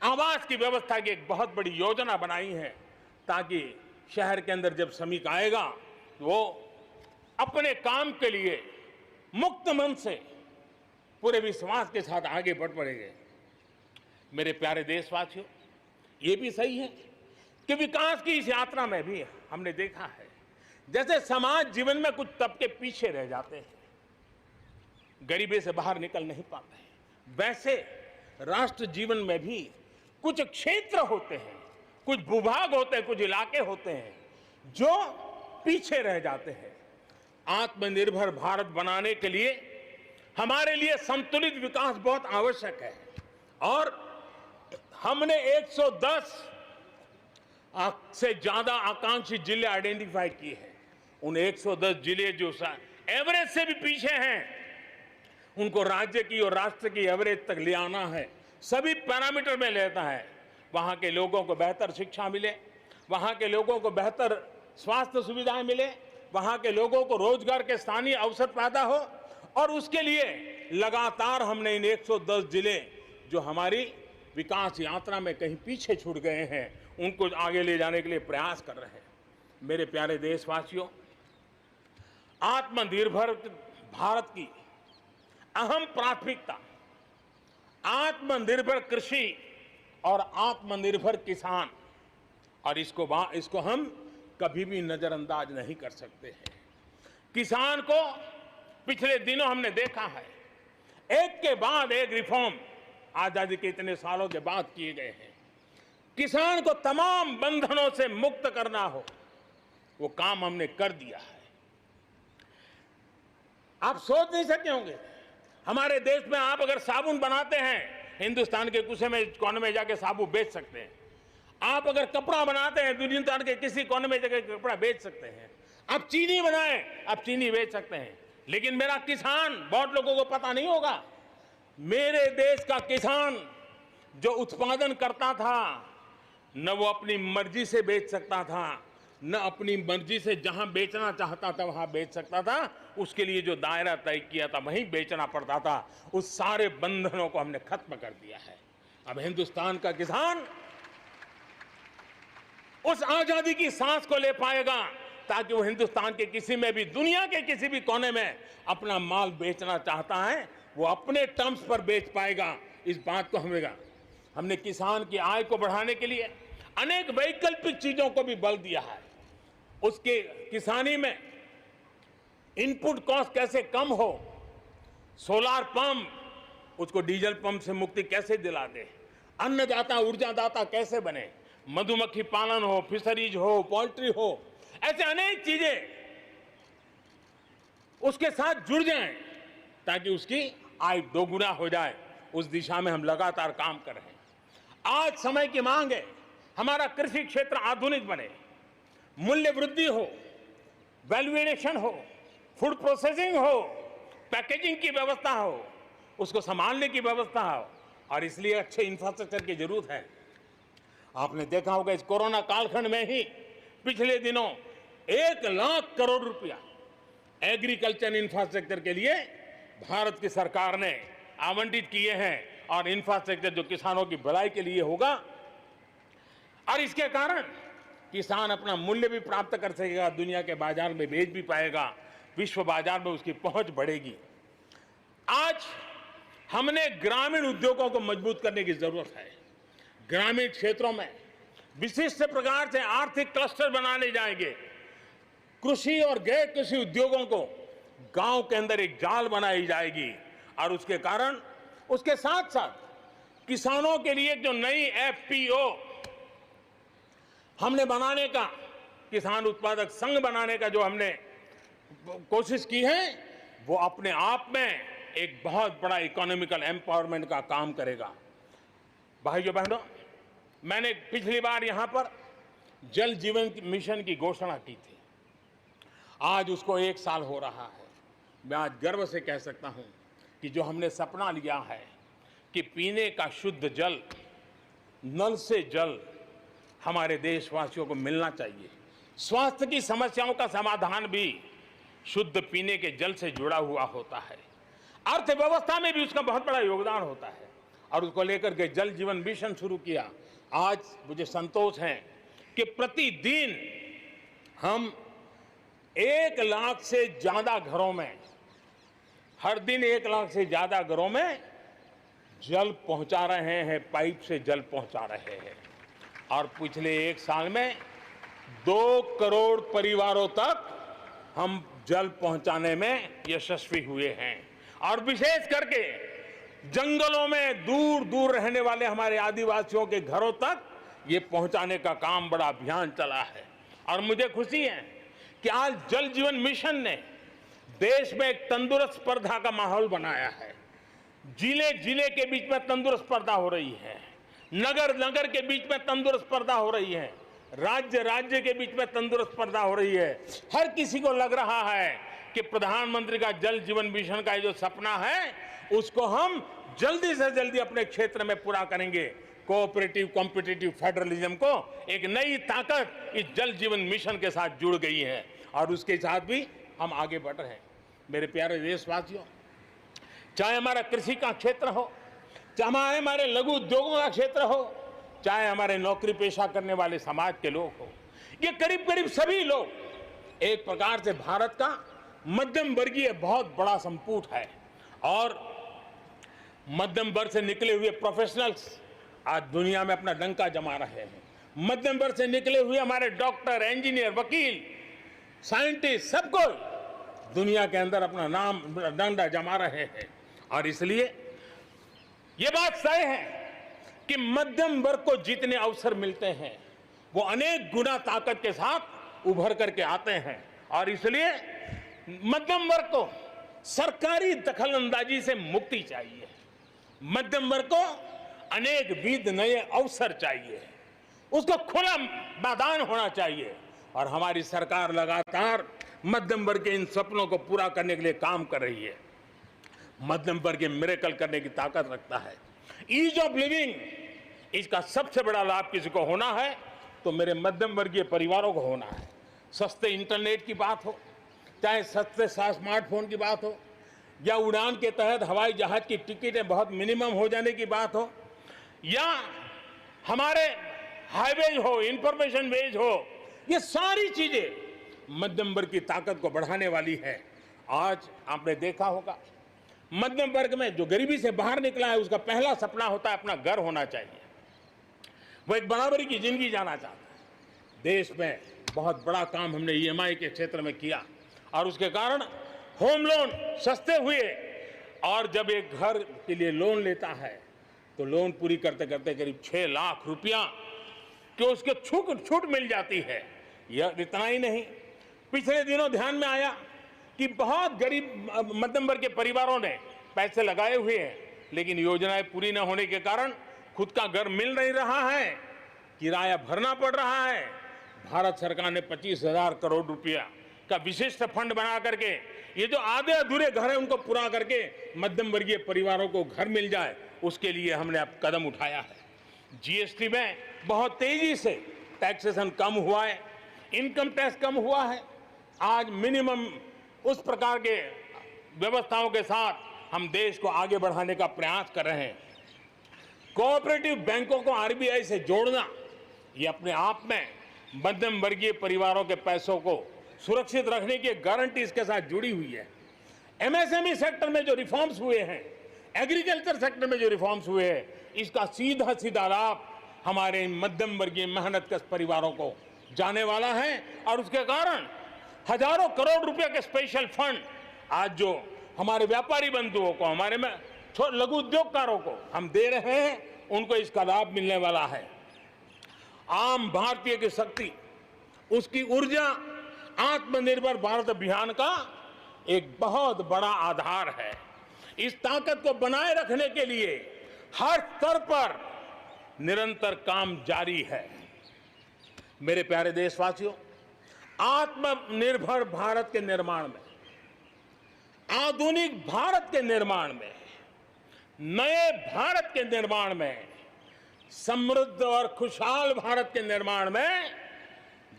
आवास की व्यवस्था की एक बहुत बड़ी योजना बनाई है, ताकि शहर के अंदर जब श्रमिक आएगा तो वो अपने काम के लिए मुक्त मन से पूरे विश्वास के साथ आगे बढ़ पड़ेंगे। मेरे प्यारे देशवासियों, ये भी सही है कि विकास की इस यात्रा में भी हमने देखा है जैसे समाज जीवन में कुछ तबके पीछे रह जाते हैं, गरीबी से बाहर निकल नहीं पाते हैं, वैसे राष्ट्र जीवन में भी कुछ क्षेत्र होते हैं, कुछ भूभाग होते हैं, कुछ इलाके होते हैं जो पीछे रह जाते हैं। आत्मनिर्भर भारत बनाने के लिए हमारे लिए संतुलित विकास बहुत आवश्यक है और हमने 110 से ज्यादा आकांक्षी जिले आइडेंटिफाई किए हैं। उन 110 जिले जो एवरेज से भी पीछे हैं, उनको राज्य की और राष्ट्र की एवरेज तक ले आना है। सभी पैरामीटर में लेता है। वहां के लोगों को बेहतर शिक्षा मिले, वहां के लोगों को बेहतर स्वास्थ्य सुविधाएं मिले, वहां के लोगों को रोजगार के स्थानीय अवसर पैदा हो, और उसके लिए लगातार हमने इन 110 जिले जो हमारी विकास यात्रा में कहीं पीछे छूट गए हैं, उनको आगे ले जाने के लिए प्रयास कर रहे हैं। मेरे प्यारे देशवासियों, आत्मनिर्भर भारत की अहम प्राथमिकता आत्मनिर्भर कृषि और आत्मनिर्भर किसान, और इसको हम कभी भी नजरअंदाज नहीं कर सकते हैं। किसान को पिछले दिनों हमने देखा है, एक के बाद एक रिफॉर्म आजादी के इतने सालों के बाद किए गए हैं। किसान को तमाम बंधनों से मुक्त करना हो, वो काम हमने कर दिया है। आप सोच नहीं सकते होंगे, हमारे देश में आप अगर साबुन बनाते हैं, हिंदुस्तान के कोने में जाके साबुन बेच सकते हैं। आप अगर कपड़ा बनाते हैं, हिंदुस्तान के किसी कोने में जाके कपड़ा बेच सकते हैं। आप चीनी बनाएं, आप चीनी बेच सकते हैं। लेकिन मेरा किसान, बहुत लोगों को पता नहीं होगा, मेरे देश का किसान जो उत्पादन करता था, न वो अपनी मर्जी से बेच सकता था, न अपनी मर्जी से जहां बेचना चाहता था वहां बेच सकता था। उसके लिए जो दायरा तय किया था वहीं बेचना पड़ता था। उस सारे बंधनों को हमने खत्म कर दिया है। अब हिंदुस्तान का किसान उस आजादी की सांस को ले पाएगा, ताकि वो हिंदुस्तान के किसी में भी, दुनिया के किसी भी कोने में अपना माल बेचना चाहता है, वो अपने टर्म्स पर बेच पाएगा। इस बात को हमने किसान की आय को बढ़ाने के लिए अनेक वैकल्पिक चीजों को भी बल दिया है। उसके किसानी में इनपुट कॉस्ट कैसे कम हो, सोलार पंप, उसको डीजल पंप से मुक्ति कैसे दिला दे, अन्नदाता ऊर्जादाता कैसे बने, मधुमक्खी पालन हो, फिशरीज हो, पोल्ट्री हो, ऐसे अनेक चीजें उसके साथ जुड़ जाएं, ताकि उसकी आय दोगुना हो जाए। उस दिशा में हम लगातार काम कर रहे हैं। आज समय की मांग है, हमारा कृषि क्षेत्र आधुनिक बने, मूल्य वृद्धि हो, वैल्यू एडिशन हो, फूड प्रोसेसिंग हो, पैकेजिंग की व्यवस्था हो, उसको संभालने की व्यवस्था हो, और इसलिए अच्छे इंफ्रास्ट्रक्चर की जरूरत है। आपने देखा होगा इस कोरोना कालखंड में ही पिछले दिनों 1 लाख करोड़ रुपया एग्रीकल्चर इंफ्रास्ट्रक्चर के लिए भारत की सरकार ने आवंटित किए हैं, और इंफ्रास्ट्रक्चर जो किसानों की भलाई के लिए होगा, और इसके कारण किसान अपना मूल्य भी प्राप्त कर सकेगा, दुनिया के बाजार में बेच भी पाएगा, विश्व बाजार में उसकी पहुंच बढ़ेगी। आज हमने ग्रामीण उद्योगों को मजबूत करने की जरूरत है। ग्रामीण क्षेत्रों में विशिष्ट प्रकार से आर्थिक क्लस्टर बनाने जाएंगे। कृषि और गैर कृषि उद्योगों को गांव के अंदर एक जाल बनाई जाएगी, और उसके कारण उसके साथ साथ किसानों के लिए जो नई एफपीओ हमने बनाने का, किसान उत्पादक संघ बनाने का जो हमने कोशिश की है, वो अपने आप में एक बहुत बड़ा इकोनॉमिकल एम्पावरमेंट का काम करेगा। भाइयों बहनों, मैंने पिछली बार यहां पर जल जीवन मिशन की घोषणा की थी। आज उसको 1 साल हो रहा है। मैं आज गर्व से कह सकता हूं कि जो हमने सपना लिया है कि पीने का शुद्ध जल, नल से जल हमारे देशवासियों को मिलना चाहिए। स्वास्थ्य की समस्याओं का समाधान भी शुद्ध पीने के जल से जुड़ा हुआ होता है। अर्थव्यवस्था में भी उसका बहुत बड़ा योगदान होता है और उसको लेकर के जल जीवन मिशन शुरू किया। आज मुझे संतोष है कि प्रतिदिन हम 1 लाख से ज्यादा घरों में, हर दिन 1 लाख से ज्यादा घरों में जल पहुंचा रहे हैं, पाइप से जल पहुंचा रहे हैं। और पिछले 1 साल में 2 करोड़ परिवारों तक हम जल पहुंचाने में यशस्वी हुए हैं। और विशेष करके जंगलों में दूर दूर रहने वाले हमारे आदिवासियों के घरों तक ये पहुंचाने का काम, बड़ा अभियान चला है। और मुझे खुशी है कि आज जल जीवन मिशन ने देश में एक तंदुरुस्त स्पर्धा का माहौल बनाया है। जिले जिले के बीच में तंदुरुस्त स्पर्धा हो रही है, नगर नगर के बीच में तंदुरुस्त स्पर्धा हो रही है, राज्य राज्य के बीच में तंदुरुस्त स्पर्धा हो रही है। हर किसी को लग रहा है कि प्रधानमंत्री का जल जीवन मिशन का जो सपना है उसको हम जल्दी से जल्दी अपने क्षेत्र में पूरा करेंगे। कोऑपरेटिव कॉम्पिटिटिव फेडरलिज्म को एक नई ताकत इस जल जीवन मिशन के साथ जुड़ गई है और उसके साथ भी हम आगे बढ़ रहे हैं। मेरे प्यारे देशवासियों, चाहे हमारा कृषि का क्षेत्र हो, चाहे हमारे लघु उद्योगों का क्षेत्र हो, चाहे हमारे नौकरी पेशा करने वाले समाज के लोग हो, ये करीब करीब सभी लोग एक प्रकार से भारत का मध्यम वर्गीय बहुत बड़ा संपुट है। और मध्यम वर्ग से निकले हुए प्रोफेशनल्स आज दुनिया में अपना डंका जमा रहे हैं। मध्यम वर्ग से निकले हुए हमारे डॉक्टर, इंजीनियर, वकील, साइंटिस्ट, सब कोई दुनिया के अंदर अपना नाम, डंडा जमा रहे हैं। और इसलिए ये बात तय है कि मध्यम वर्ग को जितने अवसर मिलते हैं वो अनेक गुना ताकत के साथ उभर करके आते हैं। और इसलिए मध्यम वर्ग को सरकारी दखलंदाजी से मुक्ति चाहिए। मध्यम वर्ग को अनेक विध नए अवसर चाहिए, उसको खुला मैदान होना चाहिए। और हमारी सरकार लगातार मध्यम वर्ग के इन सपनों को पूरा करने के लिए काम कर रही है। मध्यम वर्ग मिरेकल करने की ताकत रखता है। ईज ऑफ लिविंग, इसका सबसे बड़ा लाभ किसी को होना है तो मेरे मध्यम वर्गीय परिवारों को होना है। सस्ते इंटरनेट की बात हो, चाहे सस्ते स्मार्टफोन की बात हो, या उड़ान के तहत हवाई जहाज की टिकटें बहुत मिनिमम हो जाने की बात हो, या हमारे हाईवेज हो, इंफॉर्मेशन वेज हो, ये सारी चीजें मध्यम वर्ग की ताकत को बढ़ाने वाली है। आज आपने देखा होगा मध्यम वर्ग में जो गरीबी से बाहर निकला है उसका पहला सपना होता है अपना घर होना चाहिए। वो एक बराबरी की जिंदगी जाना चाहता है। देश में बहुत बड़ा काम हमने ईएमआई के क्षेत्र में किया और उसके कारण होम लोन सस्ते हुए। और जब एक घर के लिए लोन लेता है तो लोन पूरी करते करते करीब 6 लाख रुपया कि उसके छूट मिल जाती है। यह इतना ही नहीं, पिछले दिनों ध्यान में आया कि बहुत गरीब मध्यम वर्ग के परिवारों ने पैसे लगाए हुए हैं, लेकिन योजनाएं पूरी न होने के कारण खुद का घर मिल नहीं रहा है, किराया भरना पड़ रहा है। भारत सरकार ने 25,000 करोड़ रुपया का विशिष्ट फंड बना करके ये जो आधे अधूरे घर है उनको पूरा करके मध्यम वर्गीय परिवारों को घर मिल जाए, उसके लिए हमने अब कदम उठाया है। जीएसटी में बहुत तेजी से टैक्सेशन कम हुआ है, इनकम टैक्स कम हुआ है। आज मिनिमम उस प्रकार के व्यवस्थाओं के साथ हम देश को आगे बढ़ाने का प्रयास कर रहे हैं। कोऑपरेटिव बैंकों को आरबीआई से जोड़ना ये अपने आप में मध्यम वर्गीय परिवारों के पैसों को सुरक्षित रखने की गारंटी इसके साथ जुड़ी हुई है। एमएसएमई सेक्टर में जो रिफॉर्म्स हुए हैं, एग्रीकल्चर सेक्टर में जो रिफॉर्म्स हुए हैं, इसका सीधा सीधा लाभ हमारे मध्यम वर्गीय मेहनतकश परिवारों को जाने वाला है। और उसके कारण हजारों करोड़ रुपए के स्पेशल फंड आज जो हमारे व्यापारी बंधुओं को, हमारे में लघु उद्योगकारों को हम दे रहे हैं, उनको इसका लाभ मिलने वाला है। आम भारतीय की शक्ति, उसकी ऊर्जा आत्मनिर्भर भारत अभियान का एक बहुत बड़ा आधार है। इस ताकत को बनाए रखने के लिए हर स्तर पर निरंतर काम जारी है। मेरे प्यारे देशवासियों, आत्मनिर्भर भारत के निर्माण में, आधुनिक भारत के निर्माण में, नए भारत के निर्माण में, समृद्ध और खुशहाल भारत के निर्माण में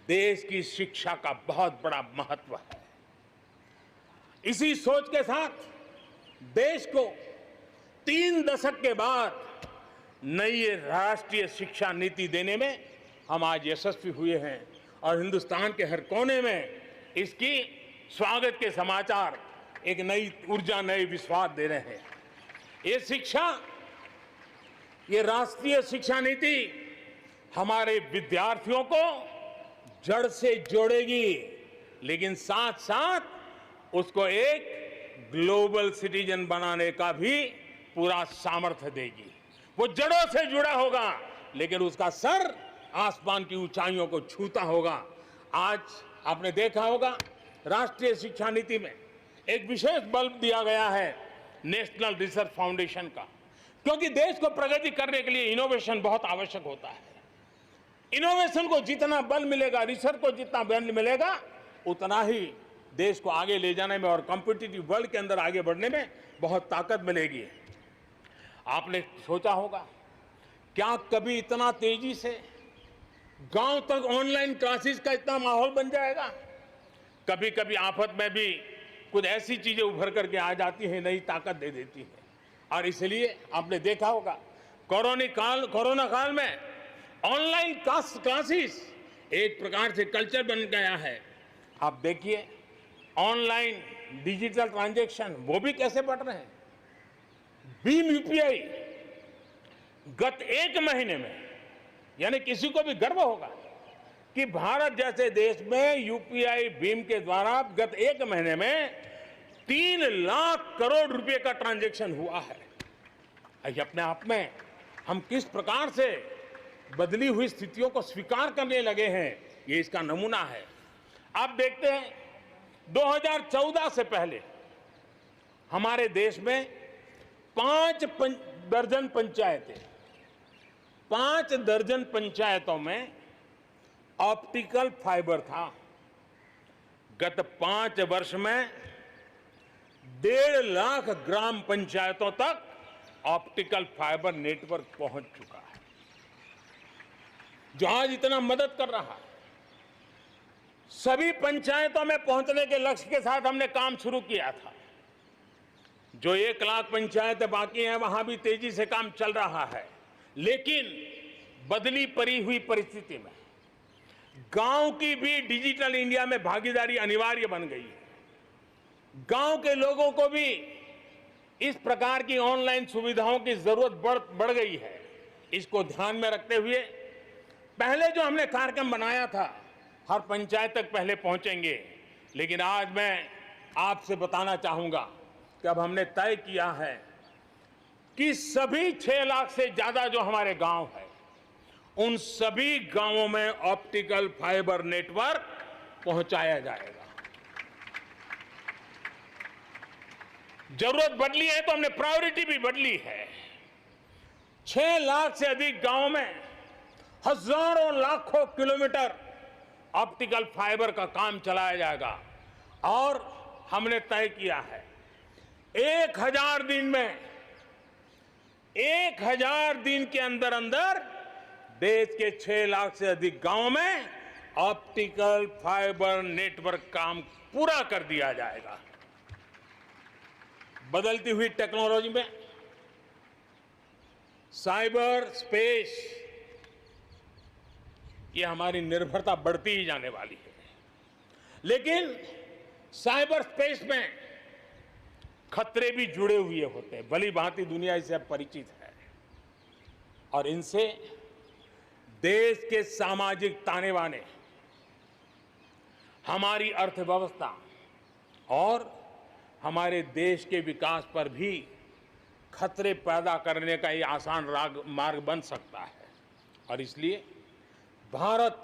देश की शिक्षा का बहुत बड़ा महत्व है। इसी सोच के साथ देश को 3 दशक के बाद नई राष्ट्रीय शिक्षा नीति देने में हम आज यशस्वी हुए हैं और हिंदुस्तान के हर कोने में इसकी स्वागत के समाचार एक नई ऊर्जा, नए विश्वास दे रहे हैं। ये शिक्षा, ये राष्ट्रीय शिक्षा नीति हमारे विद्यार्थियों को जड़ से जोड़ेगी, लेकिन साथ साथ उसको एक ग्लोबल सिटीजन बनाने का भी पूरा सामर्थ्य देगी। वो जड़ों से जुड़ा होगा, लेकिन उसका सर आसमान की ऊंचाइयों को छूता होगा। आज आपने देखा होगा राष्ट्रीय शिक्षा नीति में एक विशेष बल दिया गया है नेशनल रिसर्च फाउंडेशन का, क्योंकि देश को प्रगति करने के लिए इनोवेशन बहुत आवश्यक होता है। इनोवेशन को जितना बल मिलेगा, रिसर्च को जितना बल मिलेगा, उतना ही देश को आगे ले जाने में और कॉम्पिटिटिव वर्ल्ड के अंदर आगे बढ़ने में बहुत ताकत मिलेगी। आपने सोचा होगा, क्या कभी इतना तेजी से गांव तक ऑनलाइन क्लासेस का इतना माहौल बन जाएगा? कभी कभी आफत में भी कुछ ऐसी चीजें उभर करके आ जाती हैं, नई ताकत दे देती है। और इसलिए आपने देखा होगा कोरोना काल में ऑनलाइन क्लासेस एक प्रकार से कल्चर बन गया है। आप देखिए ऑनलाइन डिजिटल ट्रांजैक्शन वो भी कैसे बढ़ रहे हैं। भीम यूपीआई गत 1 महीने में, यानी किसी को भी गर्व होगा कि भारत जैसे देश में यूपीआई भीम के द्वारा गत 1 महीने में 3 लाख करोड़ रुपए का ट्रांजैक्शन हुआ है। ये अपने आप में हम किस प्रकार से बदली हुई स्थितियों को स्वीकार करने लगे हैं, ये इसका नमूना है। आप देखते हैं 2014 से पहले हमारे देश में 5 दर्जन पंचायतों में ऑप्टिकल फाइबर था। गत 5 वर्ष में 1.5 लाख ग्राम पंचायतों तक ऑप्टिकल फाइबर नेटवर्क पहुंच चुका है, जो आज इतना मदद कर रहा है। सभी पंचायतों में पहुंचने के लक्ष्य के साथ हमने काम शुरू किया था। जो 1 लाख पंचायतें बाकी हैं, वहां भी तेजी से काम चल रहा है, लेकिन बदली पड़ी हुई परिस्थिति में गांव की भी डिजिटल इंडिया में भागीदारी अनिवार्य बन गई है। गांव के लोगों को भी इस प्रकार की ऑनलाइन सुविधाओं की जरूरत बढ़ गई है। इसको ध्यान में रखते हुए पहले जो हमने कार्यक्रम बनाया था, हर पंचायत तक पहले पहुंचेंगे, लेकिन आज मैं आपसे बताना चाहूंगा कि अब हमने तय किया है कि सभी 6 लाख से ज्यादा जो हमारे गांव है, उन सभी गांवों में ऑप्टिकल फाइबर नेटवर्क पहुंचाया जाएगा। जरूरत बदली है तो हमने प्रायोरिटी भी बदली है। 6 लाख से अधिक गांवों में हजारों लाखों किलोमीटर ऑप्टिकल फाइबर का काम चलाया जाएगा और हमने तय किया है 1000 दिन में, 1000 दिन के अंदर अंदर देश के 6 लाख से अधिक गांवों में ऑप्टिकल फाइबर नेटवर्क काम पूरा कर दिया जाएगा। बदलती हुई टेक्नोलॉजी में साइबर स्पेस, ये हमारी निर्भरता बढ़ती ही जाने वाली है। लेकिन साइबर स्पेस में खतरे भी जुड़े हुए होते हैं, भली भांति दुनिया इससे अब परिचित है, और इनसे देश के सामाजिक ताने बाने, हमारी अर्थव्यवस्था और हमारे देश के विकास पर भी खतरे पैदा करने का ये आसान मार्ग बन सकता है। और इसलिए भारत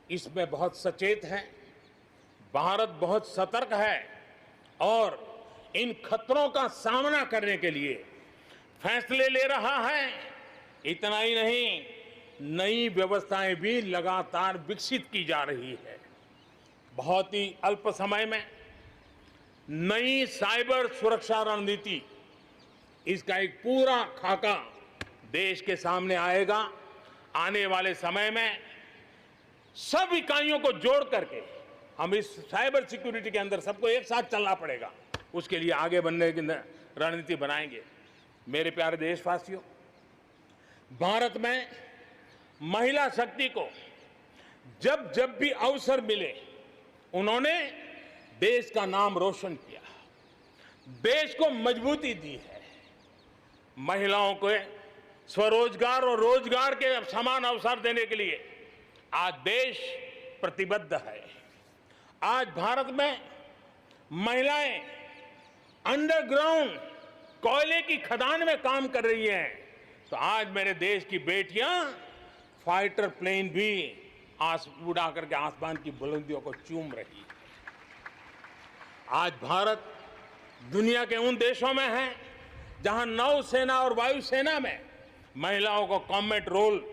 इसमें बहुत सचेत है, भारत बहुत सतर्क है और इन खतरों का सामना करने के लिए फैसले ले रहा है इतना ही नहीं, नई व्यवस्थाएं भी लगातार विकसित की जा रही है। बहुत ही अल्प समय में नई साइबर सुरक्षा रणनीति, इसका एक पूरा खाका देश के सामने आएगा। आने वाले समय में सब इकाइयों को जोड़ करके हम इस साइबर सिक्योरिटी के अंदर सबको एक साथ चलना पड़ेगा। उसके लिए आगे बढ़ने की रणनीति बनाएंगे। मेरे प्यारे देशवासियों, भारत में महिला शक्ति को जब जब भी अवसर मिले उन्होंने देश का नाम रोशन किया, देश को मजबूती दी है। महिलाओं को स्वरोजगार और रोजगार के समान अवसर देने के लिए आज देश प्रतिबद्ध है। आज भारत में महिलाएं अंडरग्राउंड कोयले की खदान में काम कर रही हैं, तो आज मेरे देश की बेटियां फाइटर प्लेन भी उड़ा करके आसमान की बुलंदियों को चूम रही है। आज भारत दुनिया के उन देशों में है जहां नौसेना और वायुसेना में महिलाओं को कॉम्बैट रोल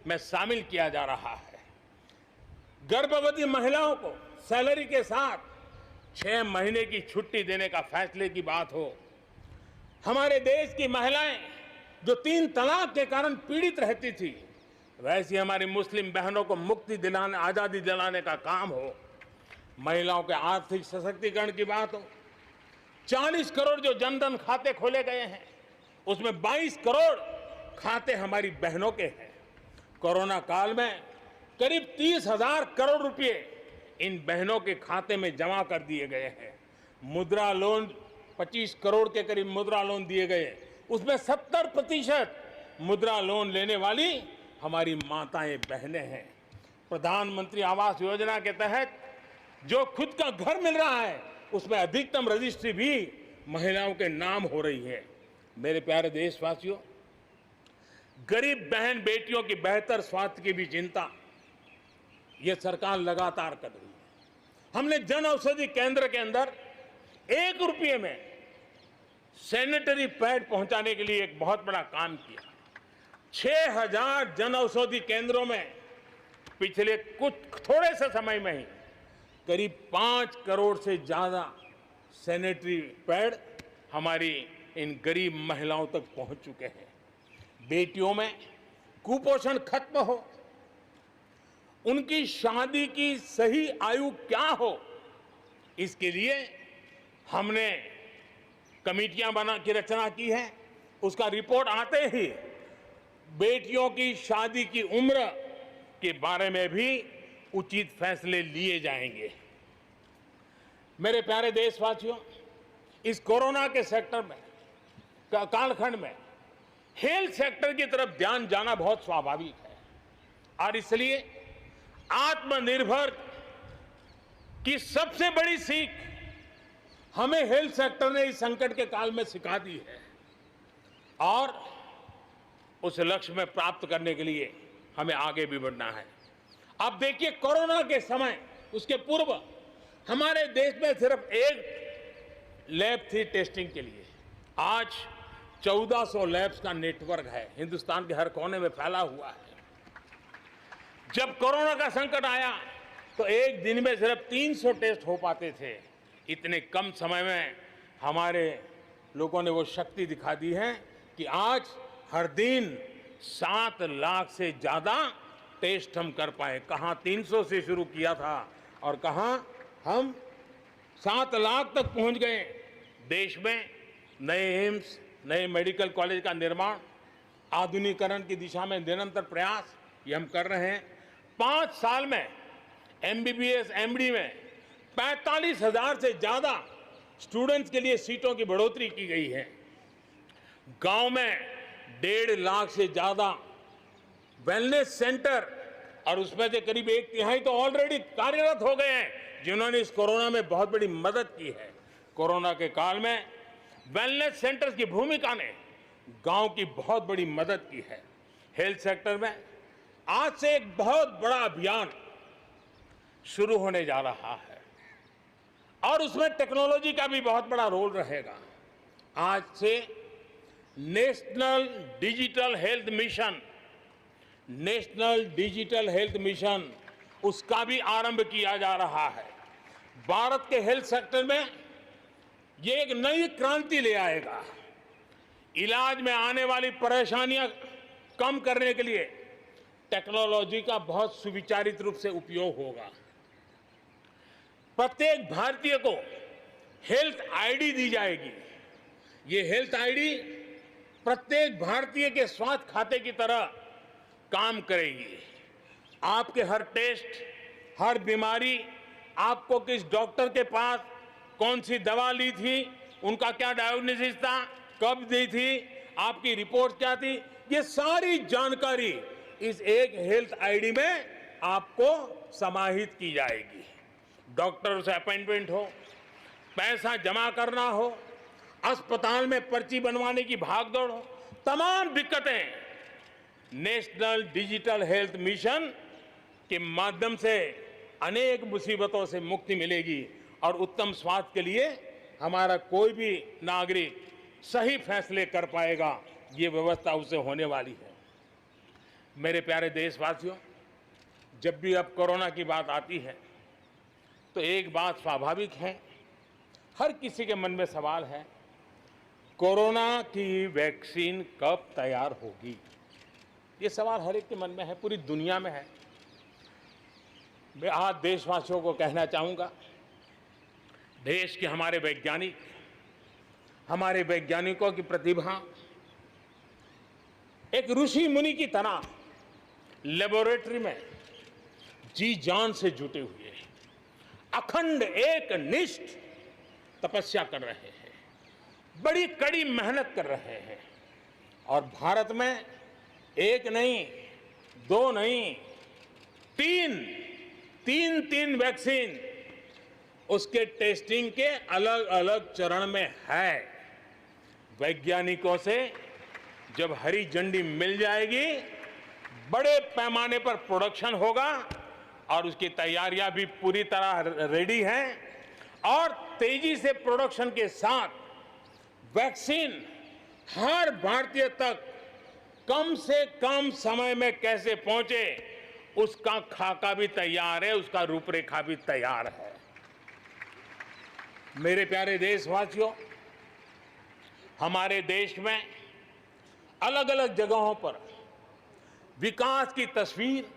में शामिल किया जा रहा है। गर्भवती महिलाओं को सैलरी के साथ 6 महीने की छुट्टी देने का फैसले की बात हो, हमारे देश की महिलाएं जो 3 तलाक के कारण पीड़ित रहती थी, वैसी हमारी मुस्लिम बहनों को मुक्ति दिलाने, आजादी दिलाने का काम हो, महिलाओं के आर्थिक सशक्तिकरण की बात हो। 40 करोड़ जो जनधन खाते खोले गए हैं, उसमें 22 करोड़ खाते हमारी बहनों के हैं। कोरोना काल में करीब 30,000 करोड़ रुपए इन बहनों के खाते में जमा कर दिए गए हैं। मुद्रा लोन 25 करोड़ के करीब मुद्रा लोन दिए गए, उसमें 70% मुद्रा लोन लेने वाली हमारी माताएं बहनें हैं। प्रधानमंत्री आवास योजना के तहत जो खुद का घर मिल रहा है, उसमें अधिकतम रजिस्ट्री भी महिलाओं के नाम हो रही है। मेरे प्यारे देशवासियों, गरीब बहन बेटियों की बेहतर स्वास्थ्य की भी चिंता ये सरकार लगातार कर रही है। हमने जन औषधि केंद्र के अंदर 1 रुपये में सैनिटरी पैड पहुंचाने के लिए एक बहुत बड़ा काम किया। 6,000 जन औषधि केंद्रों में पिछले कुछ थोड़े से समय में ही करीब 5 करोड़ से ज्यादा सैनिटरी पैड हमारी इन गरीब महिलाओं तक पहुंच चुके हैं। बेटियों में कुपोषण खत्म हो, उनकी शादी की सही आयु क्या हो, इसके लिए हमने कमेटियां बना की रचना की है। उसका रिपोर्ट आते ही बेटियों की शादी की उम्र के बारे में भी उचित फैसले लिए जाएंगे। मेरे प्यारे देशवासियों, इस कोरोना के सेक्टर में कालखंड में हेल्थ सेक्टर की तरफ ध्यान जाना बहुत स्वाभाविक है, और इसलिए आत्मनिर्भर की सबसे बड़ी सीख हमें हेल्थ सेक्टर ने इस संकट के काल में सिखा दी है, और उस लक्ष्य में प्राप्त करने के लिए हमें आगे भी बढ़ना है। अब देखिए, कोरोना के समय, उसके पूर्व हमारे देश में सिर्फ एक लैब थी टेस्टिंग के लिए। आज 1400 लैब्स का नेटवर्क है, हिंदुस्तान के हर कोने में फैला हुआ है। जब कोरोना का संकट आया तो एक दिन में सिर्फ 300 टेस्ट हो पाते थे। इतने कम समय में हमारे लोगों ने वो शक्ति दिखा दी है कि आज हर दिन 7 लाख से ज्यादा टेस्ट हम कर पाए। कहां 300 से शुरू किया था और कहां हम 7 लाख तक पहुंच गए। देश में नए एम्स, नए मेडिकल कॉलेज का निर्माण, आधुनिकीकरण की दिशा में निरंतर प्रयास ये हम कर रहे हैं। 5 साल में MBBS, MD में 45,000 से ज्यादा स्टूडेंट्स के लिए सीटों की बढ़ोतरी की गई है। गांव में 1.5 लाख से ज्यादा वेलनेस सेंटर, और उसमें से करीब 1/3 तो ऑलरेडी कार्यरत हो गए हैं, जिन्होंने इस कोरोना में बहुत बड़ी मदद की है। कोरोना के काल में वेलनेस सेंटर्स की भूमिका ने गांव की बहुत बड़ी मदद की है। हेल्थ सेक्टर में आज से एक बहुत बड़ा अभियान शुरू होने जा रहा है, और उसमें टेक्नोलॉजी का भी बहुत बड़ा रोल रहेगा। आज से national digital health mission, national digital health mission उसका भी आरंभ किया जा रहा है। भारत के हेल्थ सेक्टर में ये एक नई क्रांति ले आएगा। इलाज में आने वाली परेशानियां कम करने के लिए टेक्नोलॉजी का बहुत सुविचारित रूप से उपयोग होगा। प्रत्येक भारतीय को हेल्थ आईडी दी जाएगी। ये हेल्थ आईडी प्रत्येक भारतीय के स्वास्थ्य खाते की तरह काम करेगी। आपके हर टेस्ट, हर बीमारी, आपको किस डॉक्टर के पास कौन सी दवा ली थी, उनका क्या डायग्नोसिस था, कब दी थी, आपकी रिपोर्ट क्या थी, ये सारी जानकारी इस एक हेल्थ आईडी में आपको समाहित की जाएगी। डॉक्टर से अपॉइंटमेंट हो, पैसा जमा करना हो, अस्पताल में पर्ची बनवाने की भागदौड़ हो, तमाम दिक्कतें नेशनल डिजिटल हेल्थ मिशन के माध्यम से अनेक मुसीबतों से मुक्ति मिलेगी और उत्तम स्वास्थ्य के लिए हमारा कोई भी नागरिक सही फैसले कर पाएगा। ये व्यवस्था उससे होने वाली है। मेरे प्यारे देशवासियों, जब भी अब कोरोना की बात आती है तो एक बात स्वाभाविक है, हर किसी के मन में सवाल है, कोरोना की वैक्सीन कब तैयार होगी? ये सवाल हर एक के मन में है, पूरी दुनिया में है। मैं आज देशवासियों को कहना चाहूंगा, देश के हमारे वैज्ञानिकों की प्रतिभा एक ऋषि मुनि की तरह लेबोरेटरी में जी जान से जुटे हुए हैं, अखंड एक निष्ठ तपस्या कर रहे हैं, बड़ी कड़ी मेहनत कर रहे हैं। और भारत में एक नहीं, दो नहीं, तीन वैक्सीन उसके टेस्टिंग के अलग अलग चरण में है। वैज्ञानिकों से जब हरी झंडी मिल जाएगी, बड़े पैमाने पर प्रोडक्शन होगा और उसकी तैयारियां भी पूरी तरह रेडी हैं और तेजी से प्रोडक्शन के साथ वैक्सीन हर भारतीय तक कम से कम समय में कैसे पहुंचे, उसका खाका भी तैयार है, उसका रूपरेखा भी तैयार है। मेरे प्यारे देशवासियों, हमारे देश में अलग अलग जगहों पर विकास की तस्वीर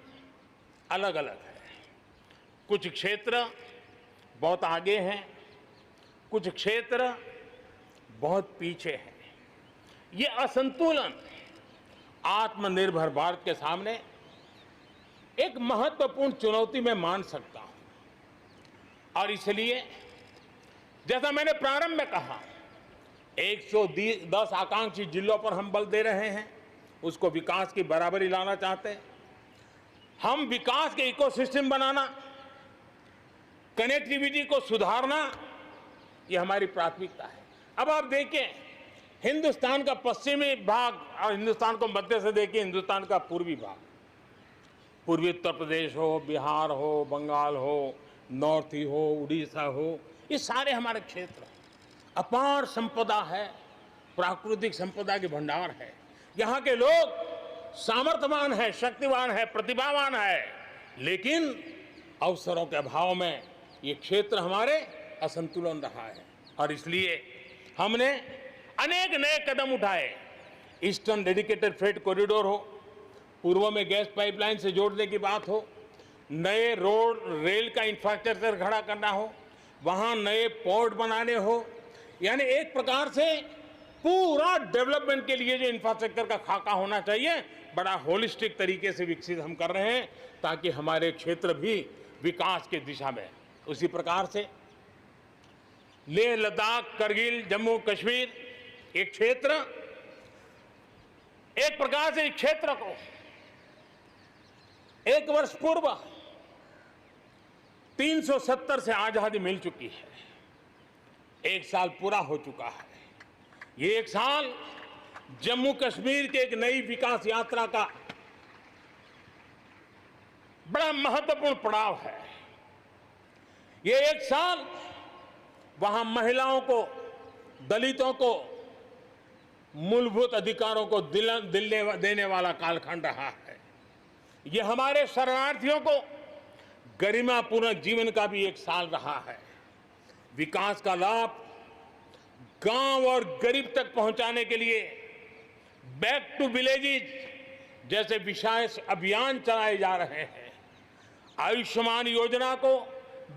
अलग अलग है। कुछ क्षेत्र बहुत आगे हैं, कुछ क्षेत्र बहुत पीछे हैं। ये असंतुलन आत्मनिर्भर भारत के सामने एक महत्वपूर्ण चुनौती मैं मान सकता हूं। और इसलिए जैसा मैंने प्रारंभ में कहा, 110 आकांक्षी जिलों पर हम बल दे रहे हैं, उसको विकास की बराबरी लाना चाहते हैं। हम विकास के इकोसिस्टम बनाना, कनेक्टिविटी को सुधारना, ये हमारी प्राथमिकता है। अब आप देखिए, हिंदुस्तान का पश्चिमी भाग और हिंदुस्तान को मध्य से देखिए, हिंदुस्तान का पूर्वी भाग, पूर्वी उत्तर प्रदेश हो, बिहार हो, बंगाल हो, नॉर्थ ही हो, उड़ीसा हो, ये सारे हमारे क्षेत्र अपार संपदा है, प्राकृतिक संपदा के भंडार है। यहाँ के लोग सामर्थ्यवान है, शक्तिवान है, प्रतिभावान है, लेकिन अवसरों के अभाव में ये क्षेत्र हमारे असंतुलन रहा है। और इसलिए हमने अनेक नए कदम उठाए। ईस्टर्न डेडिकेटेड फ्रेट कॉरिडोर हो, पूर्व में गैस पाइपलाइन से जोड़ने की बात हो, नए रोड रेल का इंफ्रास्ट्रक्चर खड़ा करना हो, वहां नए पोर्ट बनाने हो, यानी एक प्रकार से पूरा डेवलपमेंट के लिए जो इंफ्रास्ट्रक्चर का खाका होना चाहिए, बड़ा होलिस्टिक तरीके से विकसित हम कर रहे हैं, ताकि हमारे क्षेत्र भी विकास की दिशा में। उसी प्रकार से लेह लद्दाख, करगिल, जम्मू कश्मीर, एक क्षेत्र, एक प्रकार से इस क्षेत्र को 1 वर्ष पूर्व 370 से आजादी मिल चुकी है। 1 साल पूरा हो चुका है। ये 1 साल जम्मू कश्मीर के एक नई विकास यात्रा का बड़ा महत्वपूर्ण पड़ाव है। ये 1 साल वहां महिलाओं को, दलितों को मूलभूत अधिकारों को देने वाला कालखंड रहा है। ये हमारे शरणार्थियों को गरिमापूर्ण जीवन का भी एक साल रहा है। विकास का लाभ गांव और गरीब तक पहुंचाने के लिए बैक टू विलेजेस जैसे विशेष अभियान चलाए जा रहे हैं। आयुष्मान योजना को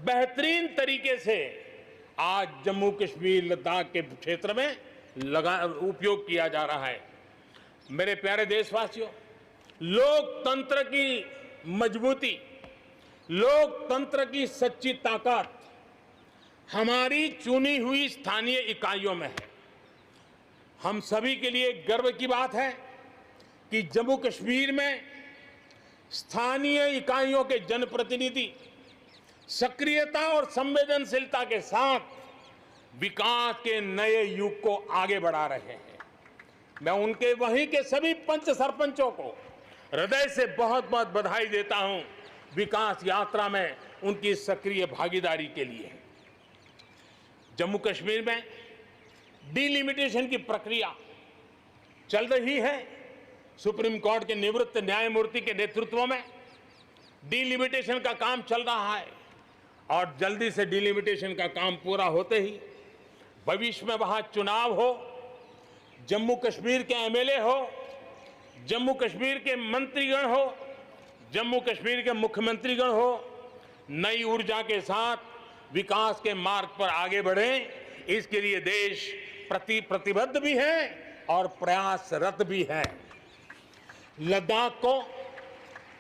बेहतरीन तरीके से आज जम्मू कश्मीर लद्दाख के क्षेत्र में उपयोग किया जा रहा है। मेरे प्यारे देशवासियों, लोकतंत्र की मजबूती, लोकतंत्र की सच्ची ताकत हमारी चुनी हुई स्थानीय इकाइयों में है। हम सभी के लिए गर्व की बात है कि जम्मू कश्मीर में स्थानीय इकाइयों के जनप्रतिनिधि सक्रियता और संवेदनशीलता के साथ विकास के नए युग को आगे बढ़ा रहे हैं। मैं उनके वहीं के सभी पंच सरपंचों को हृदय से बहुत बहुत बधाई देता हूं विकास यात्रा में उनकी सक्रिय भागीदारी के लिए। जम्मू कश्मीर में डिलिमिटेशन की प्रक्रिया चल रही है। सुप्रीम कोर्ट के निवृत्त न्यायमूर्ति के नेतृत्व में डिलिमिटेशन का काम चल रहा है और जल्दी से डिलिमिटेशन का काम पूरा होते ही भविष्य में वहां चुनाव हो, जम्मू कश्मीर के एमएलए हो, जम्मू कश्मीर के मंत्रीगण हो, जम्मू कश्मीर के मुख्यमंत्रीगण हो, नई ऊर्जा के साथ विकास के मार्ग पर आगे बढ़े। इसके लिए देश प्रतिबद्ध भी है और प्रयासरत भी है। लद्दाख को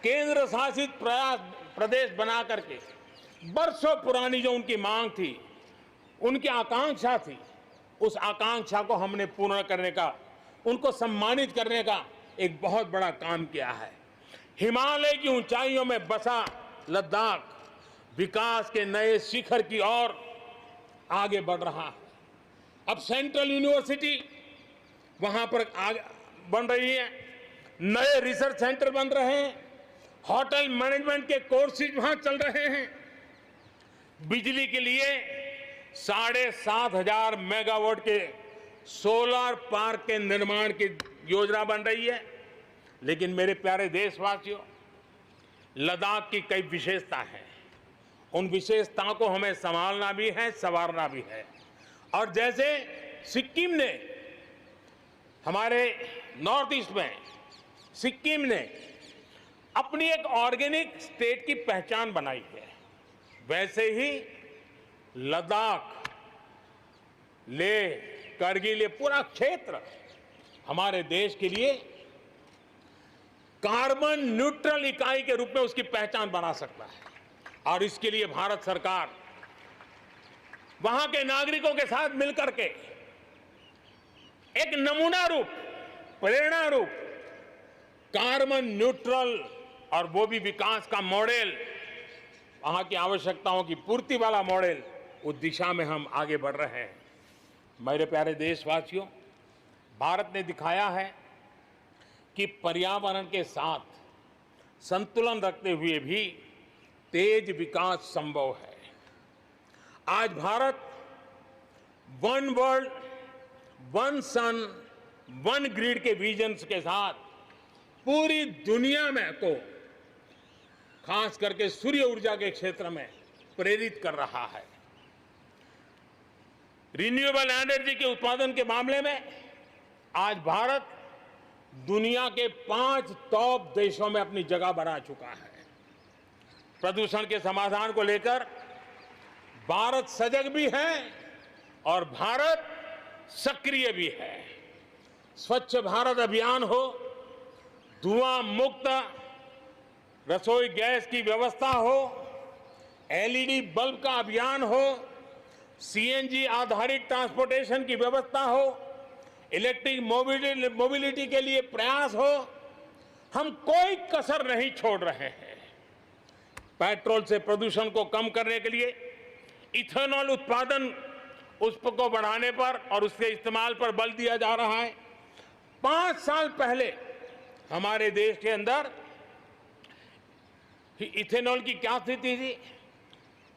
केंद्र शासित प्रदेश बना करके बरसों पुरानी जो उनकी मांग थी, उनकी आकांक्षा थी, उस आकांक्षा को हमने पूर्ण करने का, उनको सम्मानित करने का एक बहुत बड़ा काम किया है। हिमालय की ऊंचाइयों में बसा लद्दाख विकास के नए शिखर की ओर आगे बढ़ रहा है। अब सेंट्रल यूनिवर्सिटी वहां पर बन रही है, नए रिसर्च सेंटर बन रहे हैं, होटल मैनेजमेंट के कोर्सेज वहां चल रहे हैं। बिजली के लिए 7,500 मेगावाट के सोलर पार्क के निर्माण की योजना बन रही है। लेकिन मेरे प्यारे देशवासियों, लद्दाख की कई विशेषता हैं। उन विशेषताओं को हमें संभालना भी है, संवारना भी है। और जैसे सिक्किम ने, हमारे नॉर्थ ईस्ट में सिक्किम ने अपनी एक ऑर्गेनिक स्टेट की पहचान बनाई है, वैसे ही लद्दाख, लेह, करगिल, ये पूरा क्षेत्र हमारे देश के लिए कार्बन न्यूट्रल इकाई के रूप में उसकी पहचान बना सकता है। और इसके लिए भारत सरकार वहां के नागरिकों के साथ मिलकर के एक नमूना रूप, प्रेरणा रूप कार्बन न्यूट्रल और वो भी विकास का मॉडल, वहां की आवश्यकताओं की पूर्ति वाला मॉडल, उस दिशा में हम आगे बढ़ रहे हैं। मेरे प्यारे देशवासियों, भारत ने दिखाया है कि पर्यावरण के साथ संतुलन रखते हुए भी तेज विकास संभव है। आज भारत वन वर्ल्ड, वन सन, वन ग्रिड के विजन्स के साथ पूरी दुनिया में को खास करके सूर्य ऊर्जा के क्षेत्र में प्रेरित कर रहा है। रिन्यूएबल एनर्जी के उत्पादन के मामले में आज भारत दुनिया के 5 टॉप देशों में अपनी जगह बना चुका है। प्रदूषण के समाधान को लेकर भारत सजग भी है और भारत सक्रिय भी है। स्वच्छ भारत अभियान हो, धुआं मुक्त रसोई गैस की व्यवस्था हो, एलईडी बल्ब का अभियान हो, सीएनजी आधारित ट्रांसपोर्टेशन की व्यवस्था हो, इलेक्ट्रिक मोबिलिटी के लिए प्रयास हो, हम कोई कसर नहीं छोड़ रहे हैं। पेट्रोल से प्रदूषण को कम करने के लिए इथेनॉल उत्पादन उसको बढ़ाने पर और उसके इस्तेमाल पर बल दिया जा रहा है। 5 साल पहले हमारे देश के अंदर इथेनॉल की क्या स्थिति थी?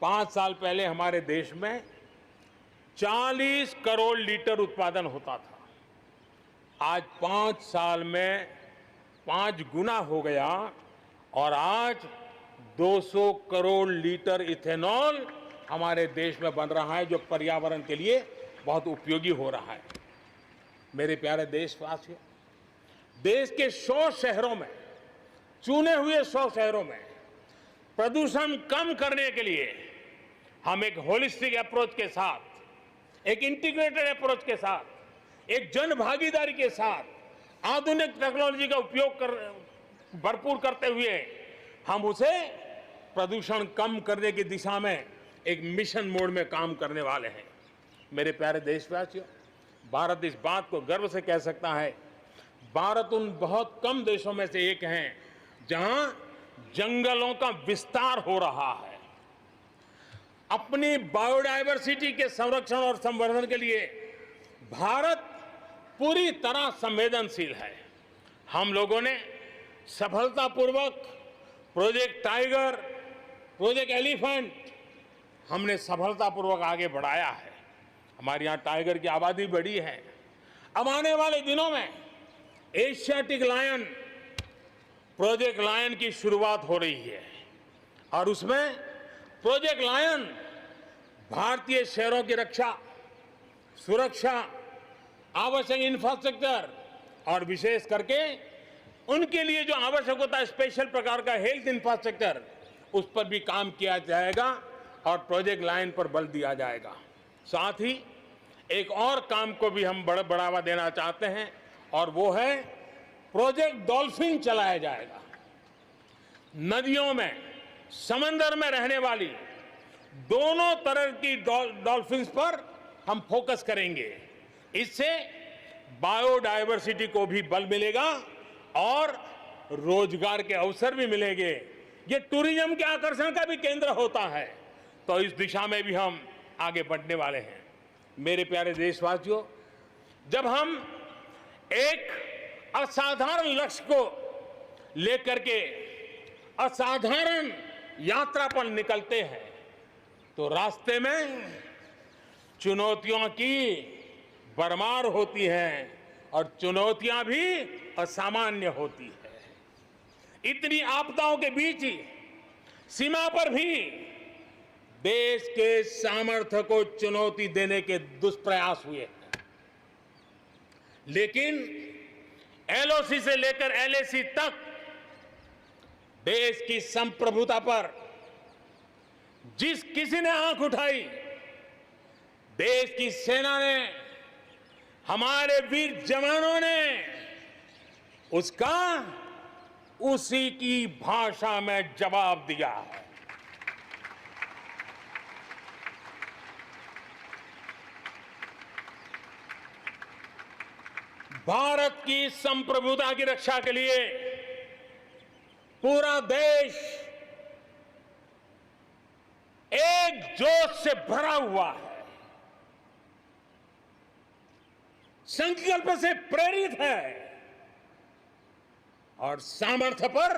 5 साल पहले हमारे देश में 40 करोड़ लीटर उत्पादन होता था। आज 5 साल में 5 गुना हो गया और आज 200 करोड़ लीटर इथेनॉल हमारे देश में बन रहा है, जो पर्यावरण के लिए बहुत उपयोगी हो रहा है। मेरे प्यारे देशवासियों, देश के 100 शहरों में, चुने हुए 100 शहरों में प्रदूषण कम करने के लिए हम एक होलिस्टिक अप्रोच के साथ, एक इंटीग्रेटेड अप्रोच के साथ, एक जन भागीदारी के साथ आधुनिक टेक्नोलॉजी का उपयोग भरपूर करते हुए हम उसे प्रदूषण कम करने की दिशा में एक मिशन मोड में काम करने वाले हैं। मेरे प्यारे देशवासियों, भारत इस बात को गर्व से कह सकता है, भारत उन बहुत कम देशों में से एक है जहां जंगलों का विस्तार हो रहा है। अपनी बायोडायवर्सिटी के संरक्षण और संवर्धन के लिए भारत पूरी तरह संवेदनशील है। हम लोगों ने सफलतापूर्वक प्रोजेक्ट टाइगर, प्रोजेक्ट एलिफेंट हमने सफलतापूर्वक आगे बढ़ाया है। हमारे यहाँ टाइगर की आबादी बढ़ी है। अब आने वाले दिनों में एशियाटिक लायन, प्रोजेक्ट लायन की शुरुआत हो रही है और उसमें प्रोजेक्ट लायन भारतीय शहरों की रक्षा, सुरक्षा, आवश्यक इंफ्रास्ट्रक्चर और विशेष करके उनके लिए जो आवश्यक होता है स्पेशल प्रकार का हेल्थ इंफ्रास्ट्रक्चर, उस पर भी काम किया जाएगा और प्रोजेक्ट लाइन पर बल दिया जाएगा। साथ ही एक और काम को भी हम बढ़ावा देना चाहते हैं और वो है प्रोजेक्ट डॉल्फिन चलाया जाएगा। नदियों में, समंदर में रहने वाली दोनों तरह की डॉल्फिन्स पर हम फोकस करेंगे। इससे बायोडायवर्सिटी को भी बल मिलेगा और रोजगार के अवसर भी मिलेंगे। ये टूरिज्म के आकर्षण का भी केंद्र होता है, तो इस दिशा में भी हम आगे बढ़ने वाले हैं। मेरे प्यारे देशवासियों, जब हम एक असाधारण लक्ष्य को लेकर के असाधारण यात्रा पर निकलते हैं तो रास्ते में चुनौतियों की भरमार होती है और चुनौतियां भी असामान्य होती है। इतनी आपदाओं के बीच ही सीमा पर भी देश के सामर्थ्य को चुनौती देने के दुष्प्रयास हुए हैं, लेकिन एलओसी से लेकर एलएसी तक देश की संप्रभुता पर जिस किसी ने आंख उठाई, देश की सेना ने, हमारे वीर जवानों ने उसका उसी की भाषा में जवाब दिया है। भारत की संप्रभुता की रक्षा के लिए पूरा देश एक जोश से भरा हुआ है, संकल्प से प्रेरित है और सामर्थ्य पर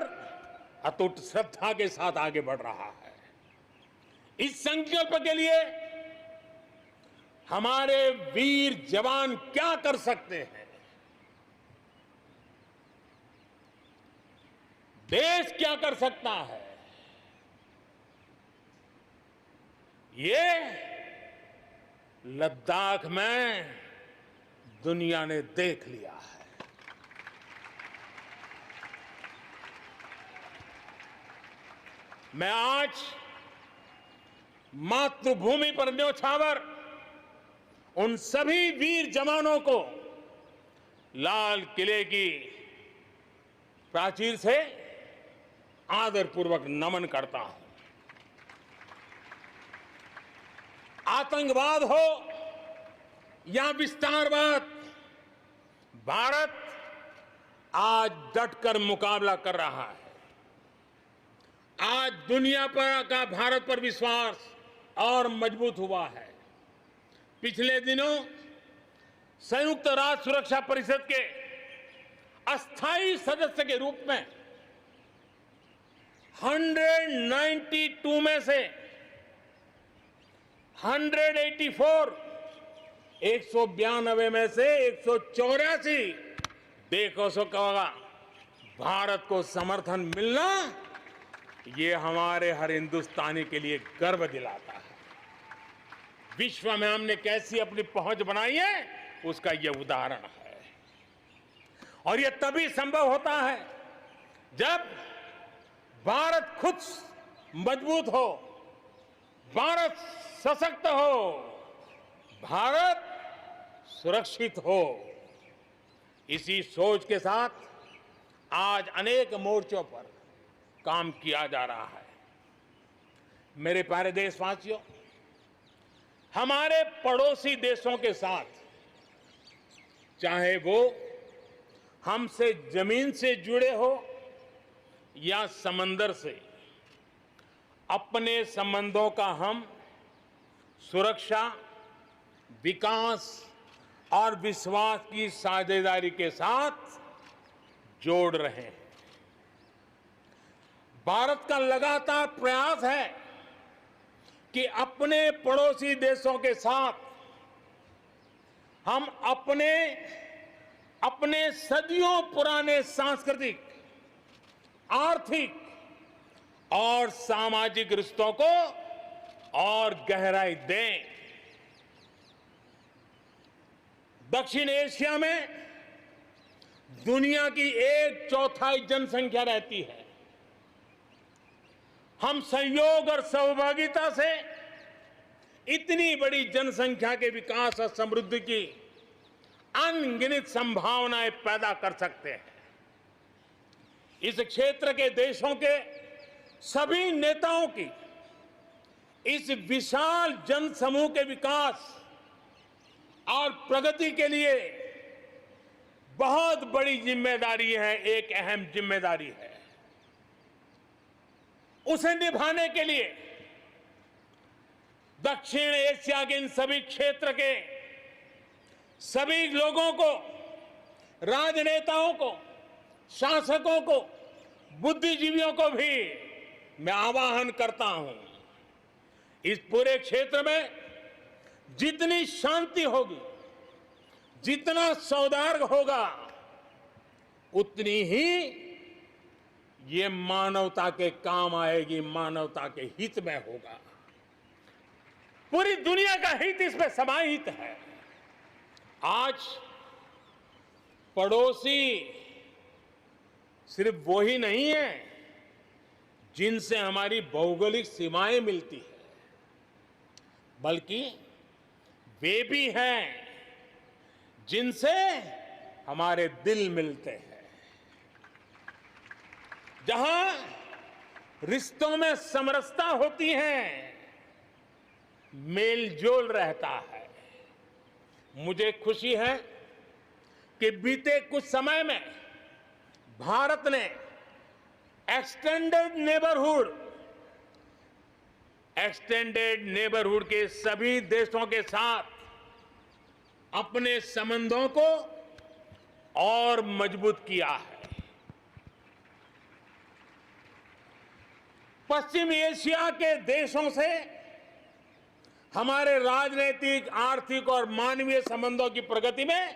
अटूट श्रद्धा के साथ आगे बढ़ रहा है। इस संकल्प के लिए हमारे वीर जवान क्या कर सकते हैं, देश क्या कर सकता है, ये लद्दाख में दुनिया ने देख लिया है। मैं आज मातृभूमि पर न्योछावर उन सभी वीर जवानों को लाल किले की प्राचीर से आदरपूर्वक नमन करता हूं। आतंकवाद हो या विस्तारवाद, भारत आज डटकर मुकाबला कर रहा है। आज दुनिया पर का भारत पर विश्वास और मजबूत हुआ है। पिछले दिनों संयुक्त राष्ट्र सुरक्षा परिषद के अस्थायी सदस्य के रूप में 192 में से 192 में से 184 देखो सो कहोगा, भारत को समर्थन मिलना ये हमारे हर हिंदुस्तानी के लिए गर्व दिलाता है। विश्व में हमने कैसी अपनी पहुंच बनाई है, उसका ये उदाहरण है। और ये तभी संभव होता है जब भारत खुद मजबूत हो, भारत सशक्त हो, भारत सुरक्षित हो। इसी सोच के साथ आज अनेक मोर्चों पर काम किया जा रहा है। मेरे प्यारे देशवासियों, हमारे पड़ोसी देशों के साथ, चाहे वो हमसे जमीन से जुड़े हो या समंदर से, अपने संबंधों का हम सुरक्षा, विकास और विश्वास की साझेदारी के साथ जोड़ रहे हैं। भारत का लगातार प्रयास है कि अपने पड़ोसी देशों के साथ हम अपने सदियों पुराने सांस्कृतिक, आर्थिक और सामाजिक रिश्तों को और गहराई दें। दक्षिण एशिया में दुनिया की 1/4 जनसंख्या रहती है। हम संयोग और सहभागिता से इतनी बड़ी जनसंख्या के विकास और समृद्धि की अनगिनत संभावनाएं पैदा कर सकते हैं। इस क्षेत्र के देशों के सभी नेताओं की इस विशाल जनसमूह के विकास और प्रगति के लिए बहुत बड़ी जिम्मेदारी है, एक अहम जिम्मेदारी है। उसे निभाने के लिए दक्षिण एशिया के इन सभी क्षेत्र के सभी लोगों को, राजनेताओं को, शासकों को, बुद्धिजीवियों को भी मैं आह्वान करता हूं, इस पूरे क्षेत्र में जितनी शांति होगी, जितना सौहार्द होगा, उतनी ही ये मानवता के काम आएगी, मानवता के हित में होगा। पूरी दुनिया का हित इसमें समाहित है। आज पड़ोसी सिर्फ वो ही नहीं है जिनसे हमारी भौगोलिक सीमाएं मिलती है, बल्कि वे भी हैं जिनसे हमारे दिल मिलते हैं। जहां रिश्तों में समरसता होती है, मेलजोल रहता है। मुझे खुशी है कि बीते कुछ समय में भारत ने एक्सटेंडेड नेबरहुड के सभी देशों के साथ अपने संबंधों को और मजबूत किया है। पश्चिम एशिया के देशों से हमारे राजनीतिक, आर्थिक और मानवीय संबंधों की प्रगति में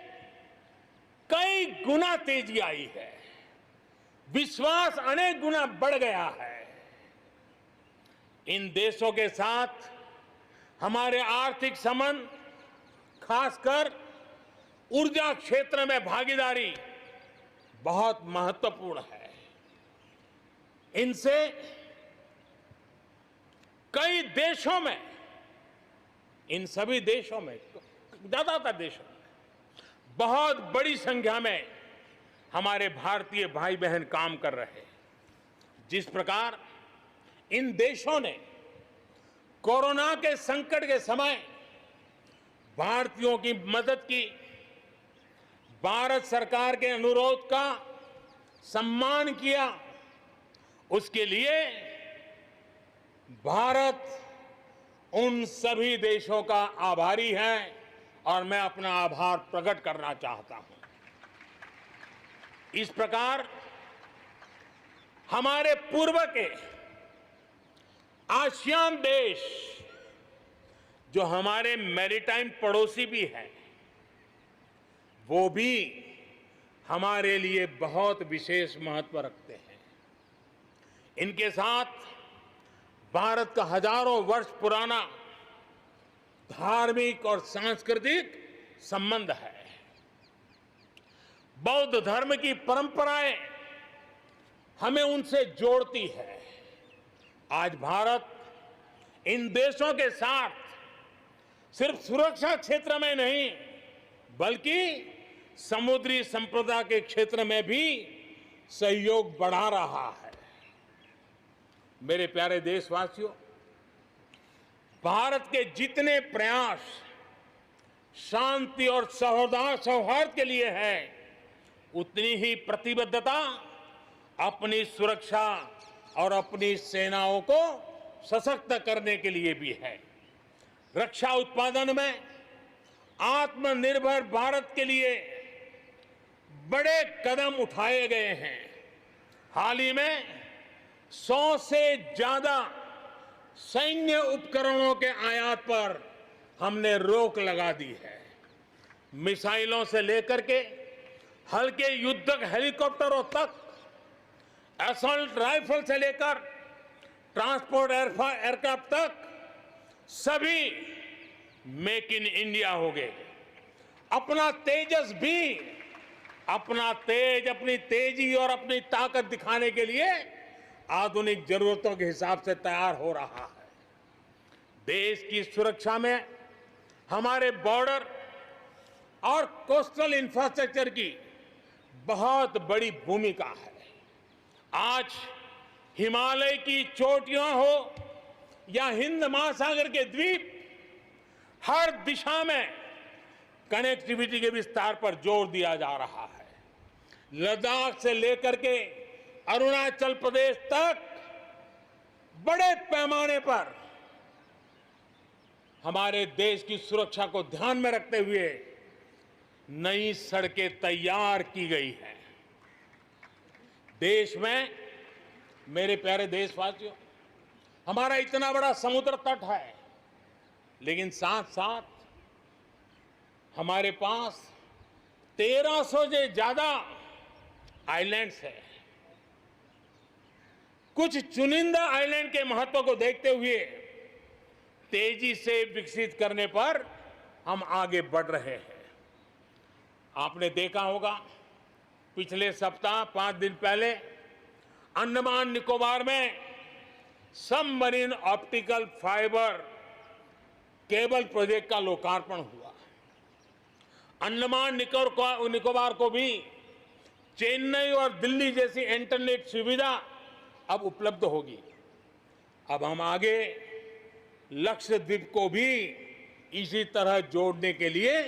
कई गुना तेजी आई है। विश्वास अनेक गुना बढ़ गया है। इन देशों के साथ हमारे आर्थिक संबंध, खासकर ऊर्जा क्षेत्र में भागीदारी बहुत महत्वपूर्ण है। इनसे कई देशों में, इन सभी देशों में, ज्यादातर देशों में बहुत बड़ी संख्या में हमारे भारतीय भाई बहन काम कर रहे हैं। जिस प्रकार इन देशों ने कोरोना के संकट के समय भारतीयों की मदद की, भारत सरकार के अनुरोध का सम्मान किया, उसके लिए भारत उन सभी देशों का आभारी है और मैं अपना आभार प्रकट करना चाहता हूं। इस प्रकार हमारे पूर्व के आसियान देश, जो हमारे मैरीटाइम पड़ोसी भी हैं, वो भी हमारे लिए बहुत विशेष महत्व रखते हैं। इनके साथ भारत का हजारों वर्ष पुराना धार्मिक और सांस्कृतिक संबंध है। बौद्ध धर्म की परंपराएं हमें उनसे जोड़ती है। आज भारत इन देशों के साथ सिर्फ सुरक्षा क्षेत्र में नहीं, बल्कि समुद्री संपदा के क्षेत्र में भी सहयोग बढ़ा रहा है। मेरे प्यारे देशवासियों, भारत के जितने प्रयास शांति और सौहार्द के लिए है, उतनी ही प्रतिबद्धता अपनी सुरक्षा और अपनी सेनाओं को सशक्त करने के लिए भी है। रक्षा उत्पादन में आत्मनिर्भर भारत के लिए बड़े कदम उठाए गए हैं। हाल ही में 100 से ज्यादा सैन्य उपकरणों के आयात पर हमने रोक लगा दी है। मिसाइलों से लेकर के हल्के युद्धक हेलीकॉप्टरों तक, असॉल्ट राइफल से लेकर ट्रांसपोर्ट एयरक्राफ्ट तक सभी मेक इन इंडिया हो गए। अपना तेजस भी अपनी तेजी और अपनी ताकत दिखाने के लिए आधुनिक जरूरतों के हिसाब से तैयार हो रहा है। देश की सुरक्षा में हमारे बॉर्डर और कोस्टल इंफ्रास्ट्रक्चर की बहुत बड़ी भूमिका है। आज हिमालय की चोटियां हो या हिंद महासागर के द्वीप, हर दिशा में कनेक्टिविटी के विस्तार पर जोर दिया जा रहा है। लद्दाख से लेकर के अरुणाचल प्रदेश तक बड़े पैमाने पर हमारे देश की सुरक्षा को ध्यान में रखते हुए नई सड़कें तैयार की गई हैं। देश में, मेरे प्यारे देशवासियों, हमारा इतना बड़ा समुद्र तट है, लेकिन साथ साथ हमारे पास 1300 से ज्यादा आइलैंड्स हैं। कुछ चुनिंदा आइलैंड के महत्व को देखते हुए तेजी से विकसित करने पर हम आगे बढ़ रहे हैं। आपने देखा होगा, पिछले सप्ताह 5 दिन पहले अंडमान निकोबार में submarine optical fibre cable project का लोकार्पण हुआ। अंडमान निकोबार को भी चेन्नई और दिल्ली जैसी इंटरनेट सुविधा अब उपलब्ध होगी। अब हम आगे लक्षद्वीप को भी इसी तरह जोड़ने के लिए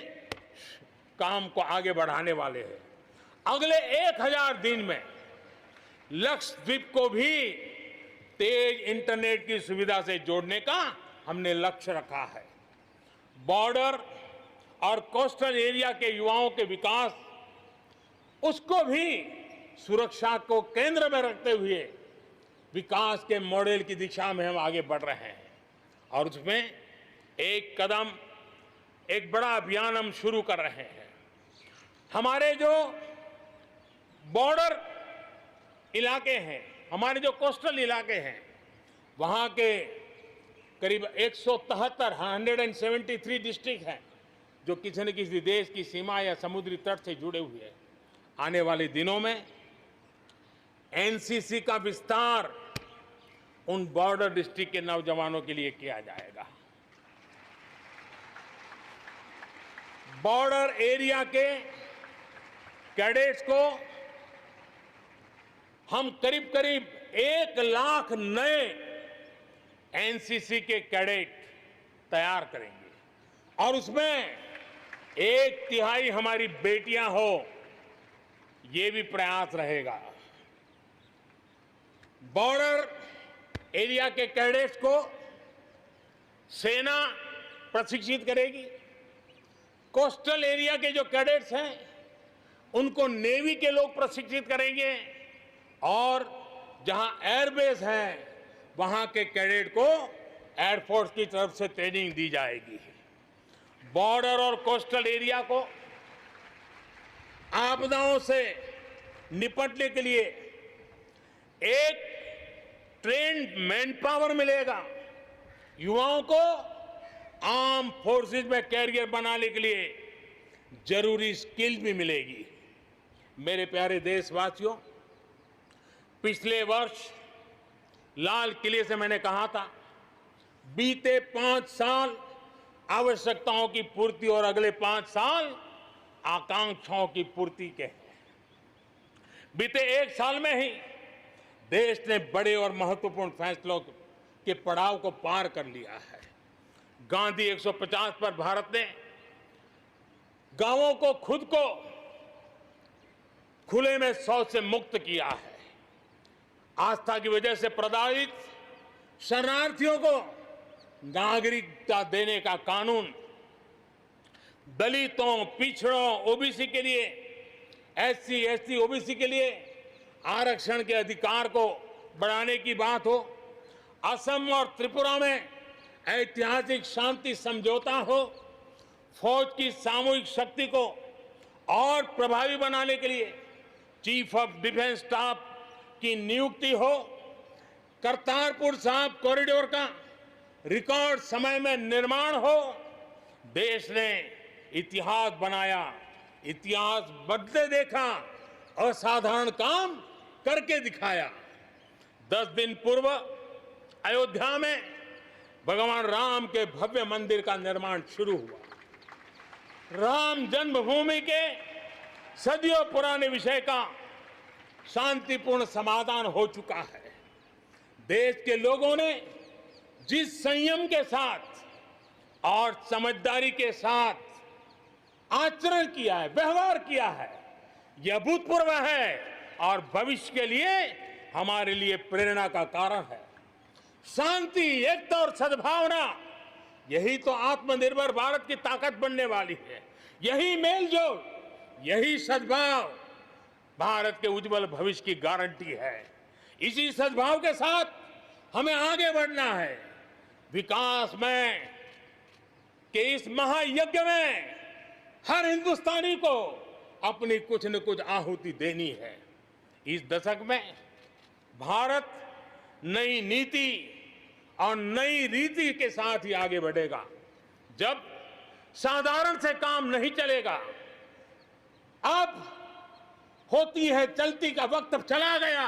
काम को आगे बढ़ाने वाले हैं। अगले 1000 दिन में लक्षद्वीप को भी तेज इंटरनेट की सुविधा से जोड़ने का हमने लक्ष्य रखा है। बॉर्डर और कोस्टल एरिया के युवाओं के विकास, उसको भी सुरक्षा को केंद्र में रखते हुए विकास के मॉडल की दिशा में हम आगे बढ़ रहे हैं। और उसमें एक कदम, एक बड़ा अभियान हम शुरू कर रहे हैं। हमारे जो बॉर्डर इलाके हैं, हमारे जो कोस्टल इलाके हैं, वहां के करीब 173 डिस्ट्रिक्ट हैं जो किसी न किसी देश की सीमा या समुद्री तट से जुड़े हुए हैं। आने वाले दिनों में एनसीसी का विस्तार उन बॉर्डर डिस्ट्रिक्ट के नौजवानों के लिए किया जाएगा। बॉर्डर एरिया के कैडेट्स को हम करीब 1 लाख नए एनसीसी के कैडेट तैयार करेंगे और उसमें 1/3 हमारी बेटियां हो, ये भी प्रयास रहेगा। बॉर्डर एरिया के कैडेट्स को सेना प्रशिक्षित करेगी। कोस्टल एरिया के जो कैडेट्स हैं उनको नेवी के लोग प्रशिक्षित करेंगे और जहां एयरबेस है वहां के कैडेट को एयरफोर्स की तरफ से ट्रेनिंग दी जाएगी। बॉर्डर और कोस्टल एरिया को आपदाओं से निपटने के लिए एक ट्रेन्ड मैन पावर मिलेगा। युवाओं को आर्म फोर्सेस में कैरियर बनाने के लिए जरूरी स्किल भी मिलेगी। मेरे प्यारे देशवासियों, पिछले वर्ष लाल किले से मैंने कहा था, बीते 5 साल आवश्यकताओं की पूर्ति और अगले 5 साल आकांक्षाओं की पूर्ति के हैं। बीते 1 साल में ही देश ने बड़े और महत्वपूर्ण फैसलों के पड़ाव को पार कर लिया है। गांधी 150 पर भारत ने गांवों को खुद को खुले में शौच से मुक्त किया है। आस्था की वजह से प्रताड़ित शरणार्थियों को नागरिकता देने का कानून, दलितों, पिछड़ों, ओबीसी के लिए, एससी, एसटी, ओबीसी के लिए आरक्षण के अधिकार को बढ़ाने की बात हो, असम और त्रिपुरा में ऐतिहासिक शांति समझौता हो, फौज की सामूहिक शक्ति को और प्रभावी बनाने के लिए चीफ ऑफ डिफेंस स्टाफ की नियुक्ति हो, करतारपुर साहिब कॉरिडोर का रिकॉर्ड समय में निर्माण हो, देश ने इतिहास बनाया, इतिहास बदले देखा, असाधारण काम करके दिखाया। 10 दिन पूर्व अयोध्या में भगवान राम के भव्य मंदिर का निर्माण शुरू हुआ। राम जन्मभूमि के सदियों पुराने विषय का शांतिपूर्ण समाधान हो चुका है। देश के लोगों ने जिस संयम के साथ और समझदारी के साथ आचरण किया है, व्यवहार किया है, यह अभूतपूर्व है और भविष्य के लिए हमारे लिए प्रेरणा का कारण है। शांति, एकता और सद्भावना, यही तो आत्मनिर्भर भारत की ताकत बनने वाली है। यही मेलजोल, यही सद्भाव भारत के उज्जवल भविष्य की गारंटी है। इसी सद्भाव के साथ हमें आगे बढ़ना है। विकास में के इस महायज्ञ में हर हिंदुस्तानी को अपनी कुछ न कुछ आहुति देनी है। इस दशक में भारत नई नीति और नई रीति के साथ ही आगे बढ़ेगा। जब साधारण से काम नहीं चलेगा, अब होती है चलती का वक्त अब चला गया।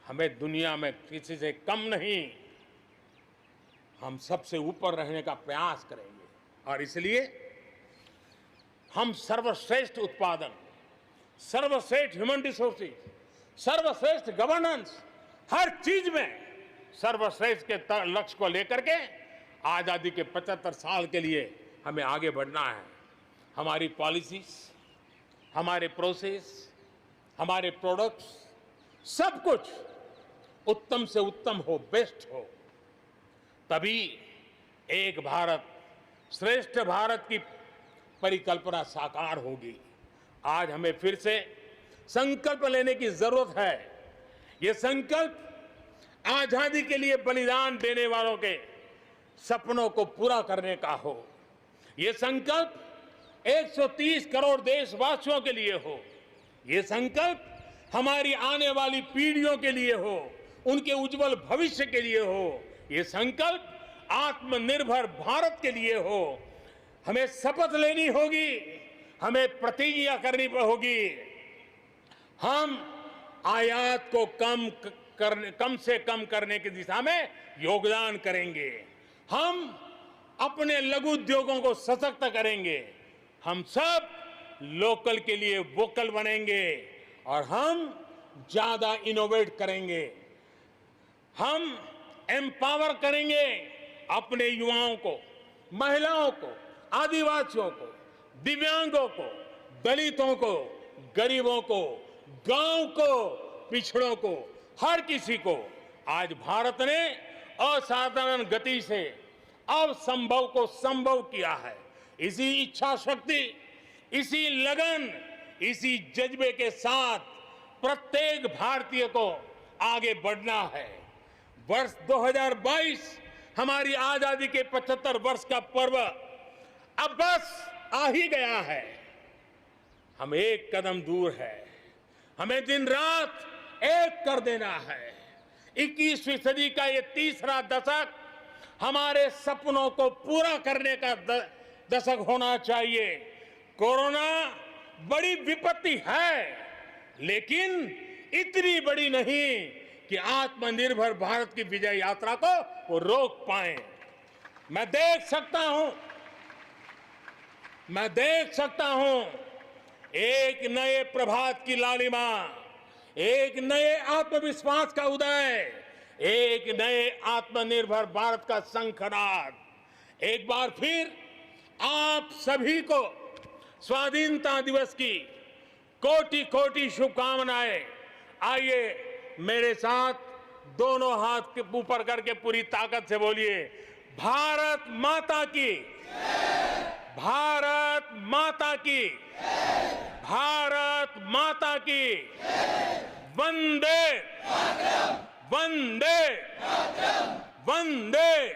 हमें दुनिया में किसी से कम नहीं, हम सबसे ऊपर रहने का प्रयास करेंगे और इसलिए हम सर्वश्रेष्ठ उत्पादन, सर्वश्रेष्ठ ह्यूमन रिसोर्सेज, सर्वश्रेष्ठ गवर्नेंस, हर चीज में सर्वश्रेष्ठ के लक्ष्य को लेकर के आजादी के 75 साल के लिए हमें आगे बढ़ना है। हमारी पॉलिसीज, हमारे प्रोसेस, हमारे प्रोडक्ट्स, सब कुछ उत्तम से उत्तम हो, बेस्ट हो, तभी एक भारत श्रेष्ठ भारत की परिकल्पना साकार होगी। आज हमें फिर से संकल्प लेने की जरूरत है। ये संकल्प आजादी के लिए बलिदान देने वालों के सपनों को पूरा करने का हो। ये संकल्प 130 करोड़ देशवासियों के लिए हो। ये संकल्प हमारी आने वाली पीढ़ियों के लिए हो, उनके उज्जवल भविष्य के लिए हो। ये संकल्प आत्मनिर्भर भारत के लिए हो। हमें शपथ लेनी होगी, हमें प्रतिज्ञा करनी होगी। हम आयात को कम से कम करने की दिशा में योगदान करेंगे। हम अपने लघु उद्योगों को सशक्त करेंगे। हम सब लोकल के लिए वोकल बनेंगे और हम ज्यादा इनोवेट करेंगे। हम एम्पावर करेंगे अपने युवाओं को, महिलाओं को, आदिवासियों को, दिव्यांगों को, दलितों को, गरीबों को, गांव को, पिछड़ों को, हर किसी को। आज भारत ने असाधारण गति से असंभव को संभव किया है। इसी इच्छा शक्ति, इसी लगन, इसी जज्बे के साथ प्रत्येक भारतीय को आगे बढ़ना है। वर्ष 2022 हमारी आजादी के 75 वर्ष का पर्व अब बस आ ही गया है। हम एक कदम दूर है। हमें दिन रात एक कर देना है। 21वीं सदी का ये तीसरा दशक हमारे सपनों को पूरा करने का दशक होना चाहिए। कोरोना बड़ी विपत्ति है, लेकिन इतनी बड़ी नहीं कि आत्मनिर्भर भारत की विजय यात्रा को वो रोक पाए। मैं देख सकता हूं एक नए प्रभात की लालिमा, एक नए आत्मविश्वास का उदय, एक नए आत्मनिर्भर भारत का शंखनाद। एक बार फिर आप सभी को स्वाधीनता दिवस की कोटि कोटि शुभकामनाएं। आइए मेरे साथ दोनों हाथ के ऊपर करके पूरी ताकत से बोलिए, भारत माता की, भारत माता की, भारत माता की, वंदे वंदे वंदे।